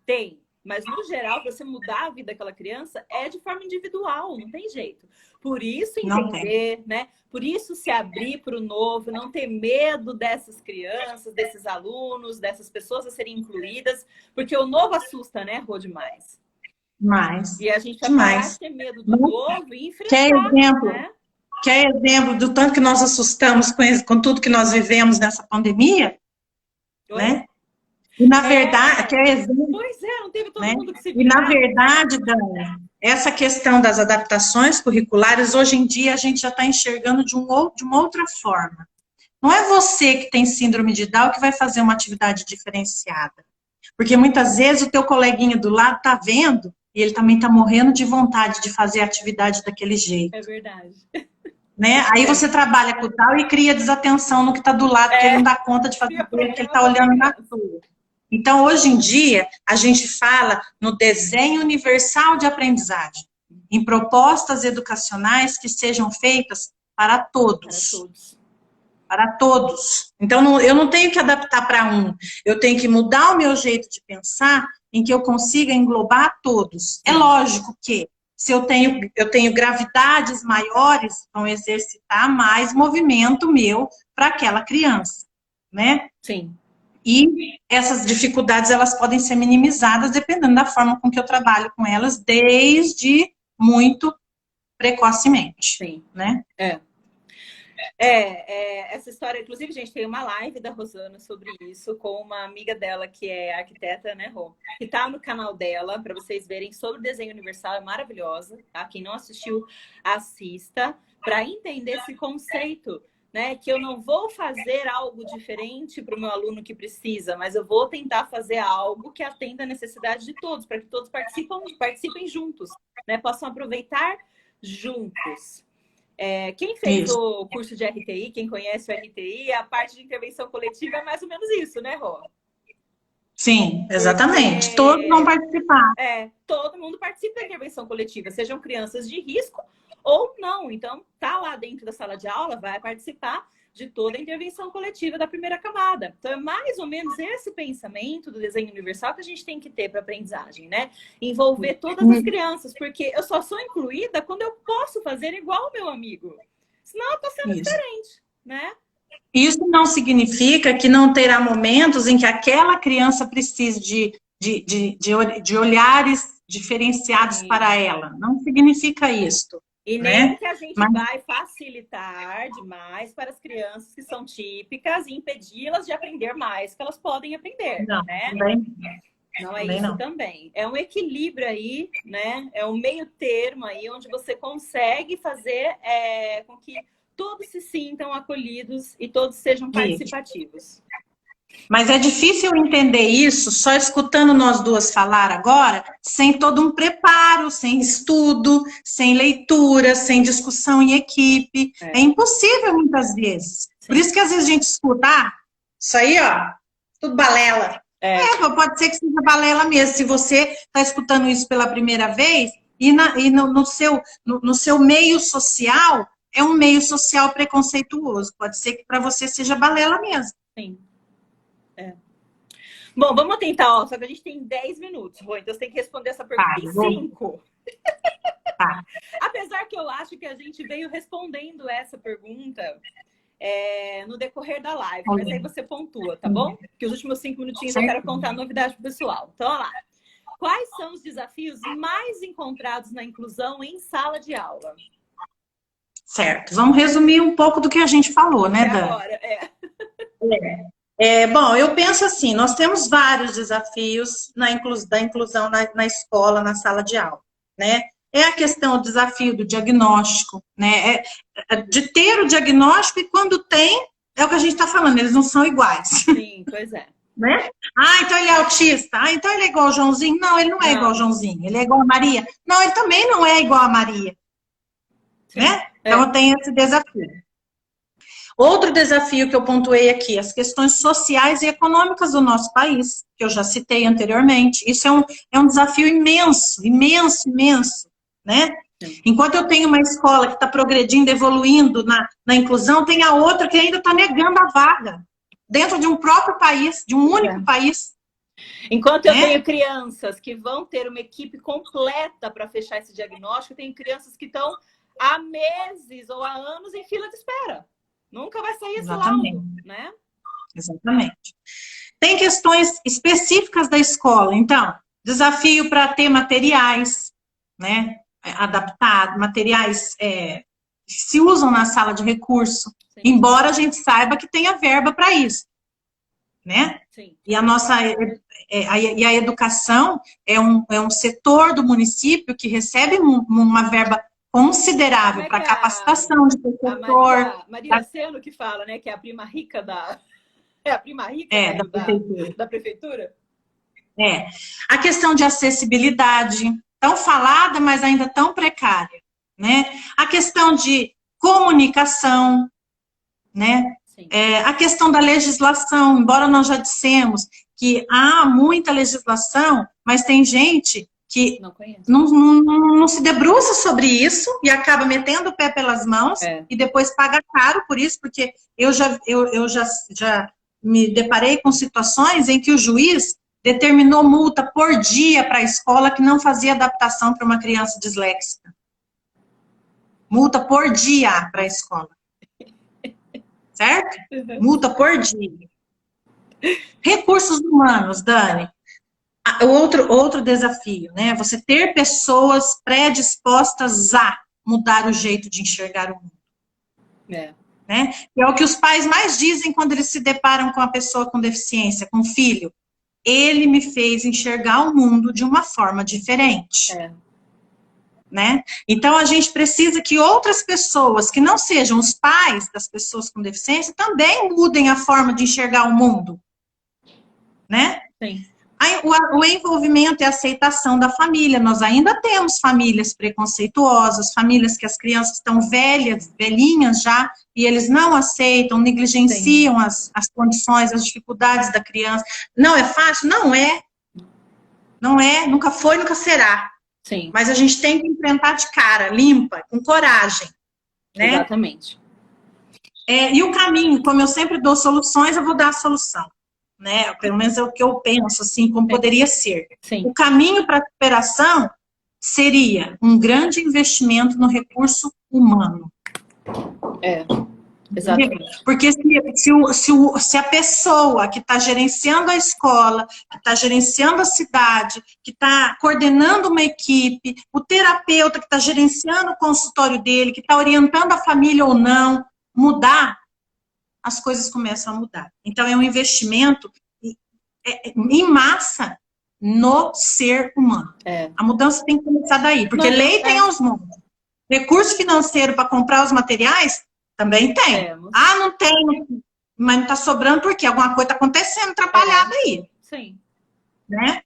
S1: tem. Mas, no geral, para você mudar a vida daquela criança é de forma individual, não tem jeito. Por isso entender, né? Por isso se abrir para o novo, não ter medo dessas crianças, desses alunos, dessas pessoas a serem incluídas, porque o novo assusta, né, Rô, demais.
S2: Demais.
S1: E a gente vai parar de ter medo do novo e enfrentar,
S2: Quer exemplo do tanto que nós assustamos com tudo que nós vivemos nessa pandemia? Né? E na verdade, quer exemplo,
S1: pois é, não teve todo mundo que se
S2: virar. E na verdade, Dani, essa questão das adaptações curriculares, hoje em dia a gente já está enxergando de uma outra forma. Não é você que tem síndrome de Down que vai fazer uma atividade diferenciada. Porque muitas vezes o teu coleguinha do lado está vendo e ele também está morrendo de vontade de fazer a atividade daquele jeito.
S1: É verdade.
S2: Né? Aí você trabalha com o tal e cria desatenção no que está do lado, porque ele não dá conta de fazer porque ele está olhando na tua. Então, hoje em dia, a gente fala no desenho universal de aprendizagem, em propostas educacionais que sejam feitas para todos. Para todos. Então, eu não tenho que adaptar para um, eu tenho que mudar o meu jeito de pensar em que eu consiga englobar todos. É lógico que se eu tenho gravidades maiores, vão exercitar mais movimento meu para aquela criança, né?
S1: Sim.
S2: E essas dificuldades, elas podem ser minimizadas dependendo da forma com que eu trabalho com elas, desde muito precocemente. Sim. Né?
S1: Essa história, inclusive, gente, tem uma live da Rosana sobre isso, com uma amiga dela que é arquiteta, né, Rô? Que tá no canal dela, para vocês verem, sobre desenho universal, é maravilhosa, tá? Quem não assistiu, assista, para entender esse conceito, né? Que eu não vou fazer algo diferente para o meu aluno que precisa, mas eu vou tentar fazer algo que atenda a necessidade de todos, para que todos participem juntos, né? Possam aproveitar juntos. Quem fez o curso de RTI, quem conhece o RTI, a parte de intervenção coletiva é mais ou menos isso, né, Rô?
S2: Sim, exatamente. Porque todos vão participar.
S1: Todo mundo participa da intervenção coletiva, sejam crianças de risco ou não. Então, tá lá dentro da sala de aula, vai participar de toda a intervenção coletiva da primeira camada. Então, é mais ou menos esse pensamento do desenho universal que a gente tem que ter para aprendizagem, né? Envolver todas as crianças, porque eu só sou incluída quando eu posso fazer igual o meu amigo. Senão, eu tô sendo diferente, né?
S2: Isso não significa que não terá momentos em que aquela criança precise de olhares diferenciados para ela. Não significa isso.
S1: E nem que a gente vai facilitar demais para as crianças que são típicas e impedi-las de aprender mais que elas podem aprender,
S2: não,
S1: né? Não é isso também. É um equilíbrio aí, né? É um meio termo aí, onde você consegue fazer com que todos se sintam acolhidos e todos sejam participativos.
S2: Mas é difícil entender isso só escutando nós duas falar agora, sem todo um preparo, sem estudo, sem leitura, sem discussão em equipe. É impossível muitas vezes. Sim. Por isso que às vezes a gente escuta, isso aí, ó, tudo balela. Pode ser que seja balela mesmo. Se você está escutando isso pela primeira vez e no seu meio social, é um meio social preconceituoso. Pode ser que para você seja balela mesmo.
S1: Sim. Bom, vamos tentar, ó, só que a gente tem 10 minutos, Rô, então você tem que responder essa pergunta em 5.
S2: Tá.
S1: Apesar que eu acho que a gente veio respondendo essa pergunta no decorrer da live, mas aí você pontua, tá bom? Que os últimos 5 minutinhos eu quero contar novidade pro pessoal. Então, olha lá. Quais são os desafios mais encontrados na inclusão em sala de aula?
S2: Certo. Vamos resumir um pouco do que a gente falou, né, Dani?
S1: Agora,
S2: Bom, eu penso assim, nós temos vários desafios da inclusão na escola, na sala de aula, né? É a questão do desafio do diagnóstico, né? De ter o diagnóstico e quando tem, é o que a gente está falando, eles não são iguais.
S1: Sim, pois é.
S2: Né? Então ele é autista, então ele é igual ao Joãozinho. Não, ele não é igual ao Joãozinho, ele é igual a Maria. Não, ele também não é igual a Maria. Né? Então tem esse desafio. Outro desafio que eu pontuei aqui, as questões sociais e econômicas do nosso país, que eu já citei anteriormente. Isso é um desafio imenso, imenso, imenso, né? Enquanto eu tenho uma escola que está progredindo, evoluindo na inclusão, tem a outra que ainda está negando a vaga, dentro de um próprio país, de um único país.
S1: Enquanto eu tenho crianças que vão ter uma equipe completa para fechar esse diagnóstico, eu tenho crianças que estão há meses ou há anos em fila de espera. Nunca vai sair esse laudo, né?
S2: Exatamente. Tem questões específicas da escola. Então, desafio para ter materiais, né? Adaptados, materiais que se usam na sala de recurso. Sim. Embora a gente saiba que tenha verba para isso, né? Sim. E a educação é um setor do município que recebe uma verba considerável para capacitação de professor.
S1: Maria Seno que fala, né, que é a prima rica da prefeitura.
S2: A questão de acessibilidade, tão falada, mas ainda tão precária, né? A questão de comunicação, né? A questão da legislação, embora nós já dissemos que há muita legislação, mas tem gente que não se debruça sobre isso e acaba metendo o pé pelas mãos e depois paga caro por isso, porque eu já me deparei com situações em que o juiz determinou multa por dia para a escola que não fazia adaptação para uma criança disléxica. Multa por dia para a escola. Certo? Multa por dia. Recursos humanos, Dani. Outro desafio, né? Você ter pessoas predispostas a mudar o jeito de enxergar o mundo. Né? É o que os pais mais dizem quando eles se deparam com a pessoa com deficiência, com o filho. Ele me fez enxergar o mundo de uma forma diferente. Né? Então, a gente precisa que outras pessoas, que não sejam os pais das pessoas com deficiência, também mudem a forma de enxergar o mundo. Né?
S1: Sim.
S2: O envolvimento e a aceitação da família. Nós ainda temos famílias preconceituosas, famílias que as crianças estão velhinhas já, e eles não aceitam, negligenciam as condições, as dificuldades da criança. Não é fácil? Não é. Não é, nunca foi, nunca será.
S1: Sim.
S2: Mas a gente tem que enfrentar de cara, limpa, com coragem. Né?
S1: Exatamente.
S2: E o caminho, como eu sempre dou soluções, eu vou dar a solução. Né? Pelo menos é o que eu penso, assim, como poderia ser.
S1: Sim.
S2: O caminho para a superação seria um grande investimento no recurso humano.
S1: Exatamente.
S2: Porque se a pessoa que está gerenciando a escola, que está gerenciando a cidade, que está coordenando uma equipe, o terapeuta que está gerenciando o consultório dele, que está orientando a família ou não, mudar, as coisas começam a mudar. Então, é um investimento em massa no ser humano. A mudança tem que começar daí, porque lei tem aos montes. Recurso financeiro para comprar os materiais, também tem. Não tem, mas não está sobrando porque alguma coisa está acontecendo, atrapalhada aí.
S1: Sim.
S2: Né?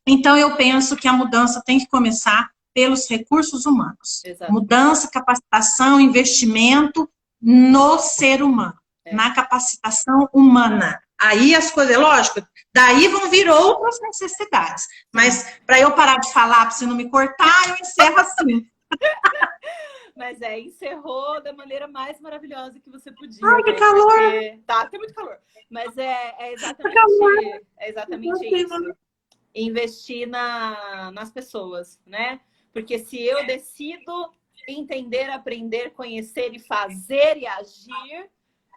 S2: Então, eu penso que a mudança tem que começar pelos recursos humanos.
S1: Exato.
S2: Mudança, capacitação, investimento no ser humano. Na capacitação humana. Aí as coisas, lógico, daí vão vir outras necessidades. Mas para eu parar de falar, para você não me cortar, eu encerro assim.
S1: Mas encerrou da maneira mais maravilhosa que você podia.
S2: Ai, que calor!
S1: Porque... Tá, tem muito calor. Mas é exatamente isso. Investir nas pessoas, né? Porque se eu decido entender, aprender, conhecer e fazer e agir,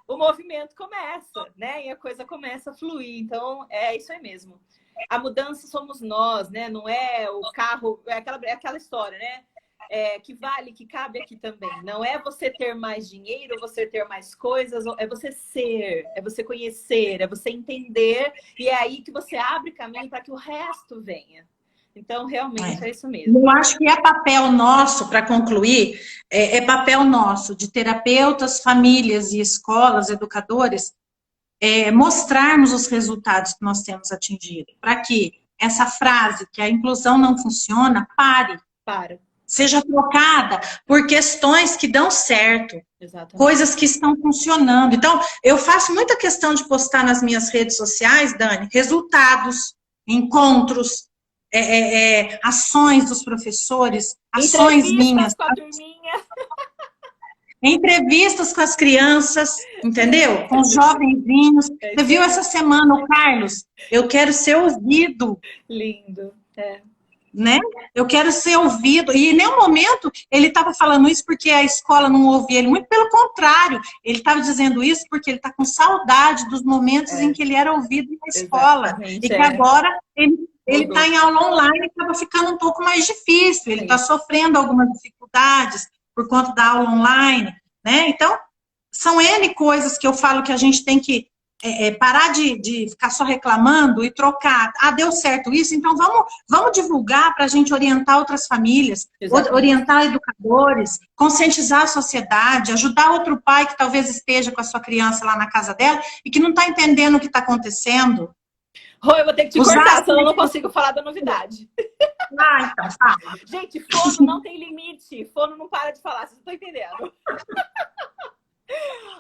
S1: o movimento começa, né? E a coisa começa a fluir. Então, é isso aí mesmo. A mudança somos nós, né? Não é o carro, é aquela história, né? Que vale, que cabe aqui também. Não é você ter mais dinheiro, você ter mais coisas, é você ser, é você conhecer, é você entender, e é aí que você abre caminho para que o resto venha. Então, realmente é isso mesmo.
S2: Eu acho que é papel nosso, para concluir, é papel nosso, de terapeutas, famílias e escolas, educadores, mostrarmos os resultados que nós temos atingido, para que essa frase, que a inclusão não funciona, pare. Seja trocada por questões que dão certo. Exatamente. Coisas que estão funcionando. Então, eu faço muita questão de postar nas minhas redes sociais, Dani, resultados, encontros, ações dos professores, ações minhas. Com a turminha. Entrevistas com as crianças, entendeu? Com os jovenzinhos. Você viu essa semana o Carlos? Eu quero ser ouvido.
S1: Lindo,
S2: né? Eu quero ser ouvido. E em nenhum momento ele estava falando isso porque a escola não ouvia ele. Muito pelo contrário. Ele estava dizendo isso porque ele está com saudade dos momentos em que ele era ouvido na escola. Exatamente, e que agora ele está em aula online e estava ficando um pouco mais difícil. Ele está sofrendo algumas dificuldades por conta da aula online, né? Então, são N coisas que eu falo que a gente tem que parar de ficar só reclamando e trocar. Ah, deu certo isso, então vamos divulgar para a gente orientar outras famílias, orientar educadores, conscientizar a sociedade, ajudar outro pai que talvez esteja com a sua criança lá na casa dela e que não está entendendo o que está acontecendo.
S1: Rô, eu vou ter que te cortar, senão eu não consigo falar da novidade.
S2: Ah, então, fala.
S1: Gente, fono não tem limite. Fono não para de falar, vocês não estão entendendo.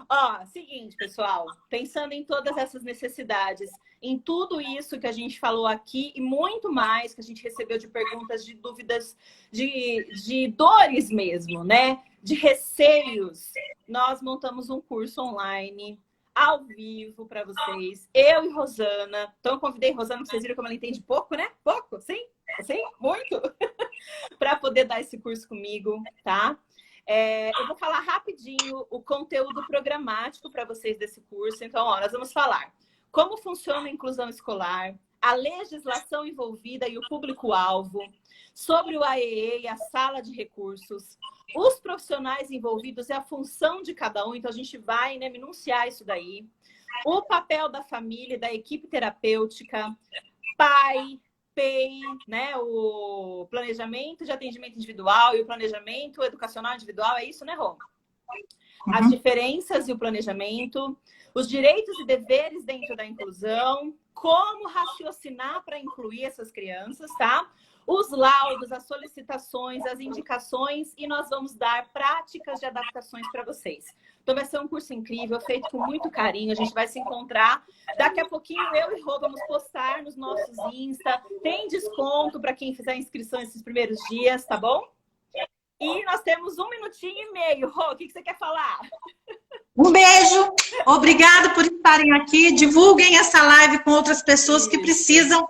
S1: Ó, seguinte, pessoal, pensando em todas essas necessidades, em tudo isso que a gente falou aqui e muito mais que a gente recebeu de perguntas, de dúvidas, de dores mesmo, né? De receios, nós montamos um curso online ao vivo para vocês, eu e Rosana. Então eu convidei Rosana, vocês viram como ela entende pouco, né? Pouco, sim? Sim? Muito? Para poder dar esse curso comigo, tá? Eu vou falar rapidinho o conteúdo programático para vocês desse curso. Então, ó, nós vamos falar como funciona a inclusão escolar, a legislação envolvida e o público-alvo, sobre o AEE e a sala de recursos, os profissionais envolvidos e a função de cada um. Então, a gente vai, né, minuciar isso daí. O papel da família, da equipe terapêutica, pai, PEI, né, o planejamento de atendimento individual e o planejamento educacional individual, é isso, né, Rô? As diferenças e o planejamento, os direitos e deveres dentro da inclusão, como raciocinar para incluir essas crianças, tá? Os laudos, as solicitações, as indicações, e nós vamos dar práticas de adaptações para vocês. Então vai ser um curso incrível, feito com muito carinho, a gente vai se encontrar. Daqui a pouquinho eu e Rô vamos postar nos nossos Insta. Tem desconto para quem fizer inscrição esses primeiros dias, tá bom? E nós temos 1 minutinho e meio. Rô, o que você quer falar?
S2: Um beijo, obrigado por estarem aqui. Divulguem essa live com outras pessoas que precisam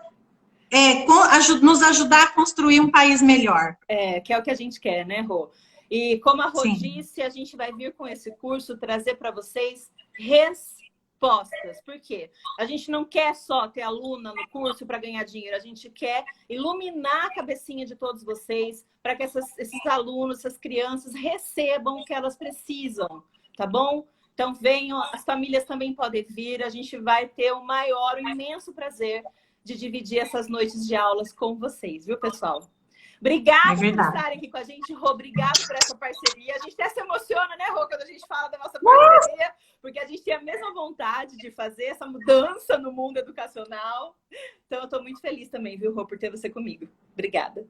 S2: nos ajudar a construir um país melhor.
S1: Que é o que a gente quer, né, Rô? E como a Rô disse, a gente vai vir com esse curso trazer para vocês respostas. Por quê? A gente não quer só ter aluna no curso para ganhar dinheiro, a gente quer iluminar a cabecinha de todos vocês para que esses alunos, essas crianças recebam o que elas precisam, tá bom? Então venham, as famílias também podem vir, a gente vai ter o maior, o imenso prazer de dividir essas noites de aulas com vocês, viu, pessoal? Obrigada por estarem aqui com a gente, Rô. Obrigada por essa parceria. A gente até se emociona, né, Rô, quando a gente fala da nossa parceria, porque a gente tem a mesma vontade de fazer essa mudança no mundo educacional. Então, eu estou muito feliz também, viu, Rô, por ter você comigo. Obrigada.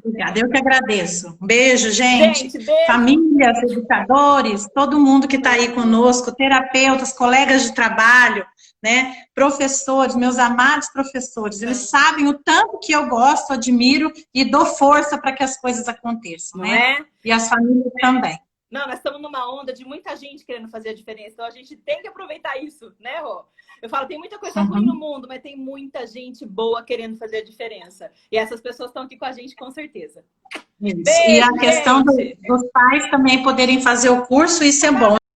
S2: Obrigada, eu que agradeço. Um beijo, gente. Beijo. Famílias, educadores, todo mundo que está aí conosco, terapeutas, colegas de trabalho, né? Professores, meus amados professores, eles sabem o tanto que eu gosto, admiro e dou força para que as coisas aconteçam,
S1: Não
S2: né?
S1: é?
S2: E as famílias também.
S1: Não, nós estamos numa onda de muita gente querendo fazer a diferença, então a gente tem que aproveitar isso, né, Rô? Eu falo, tem muita coisa ruim no mundo, mas tem muita gente boa querendo fazer a diferença. E essas pessoas estão aqui com a gente, com certeza.
S2: Isso.
S1: Beijo,
S2: e a questão dos pais também poderem fazer o curso, isso é bom.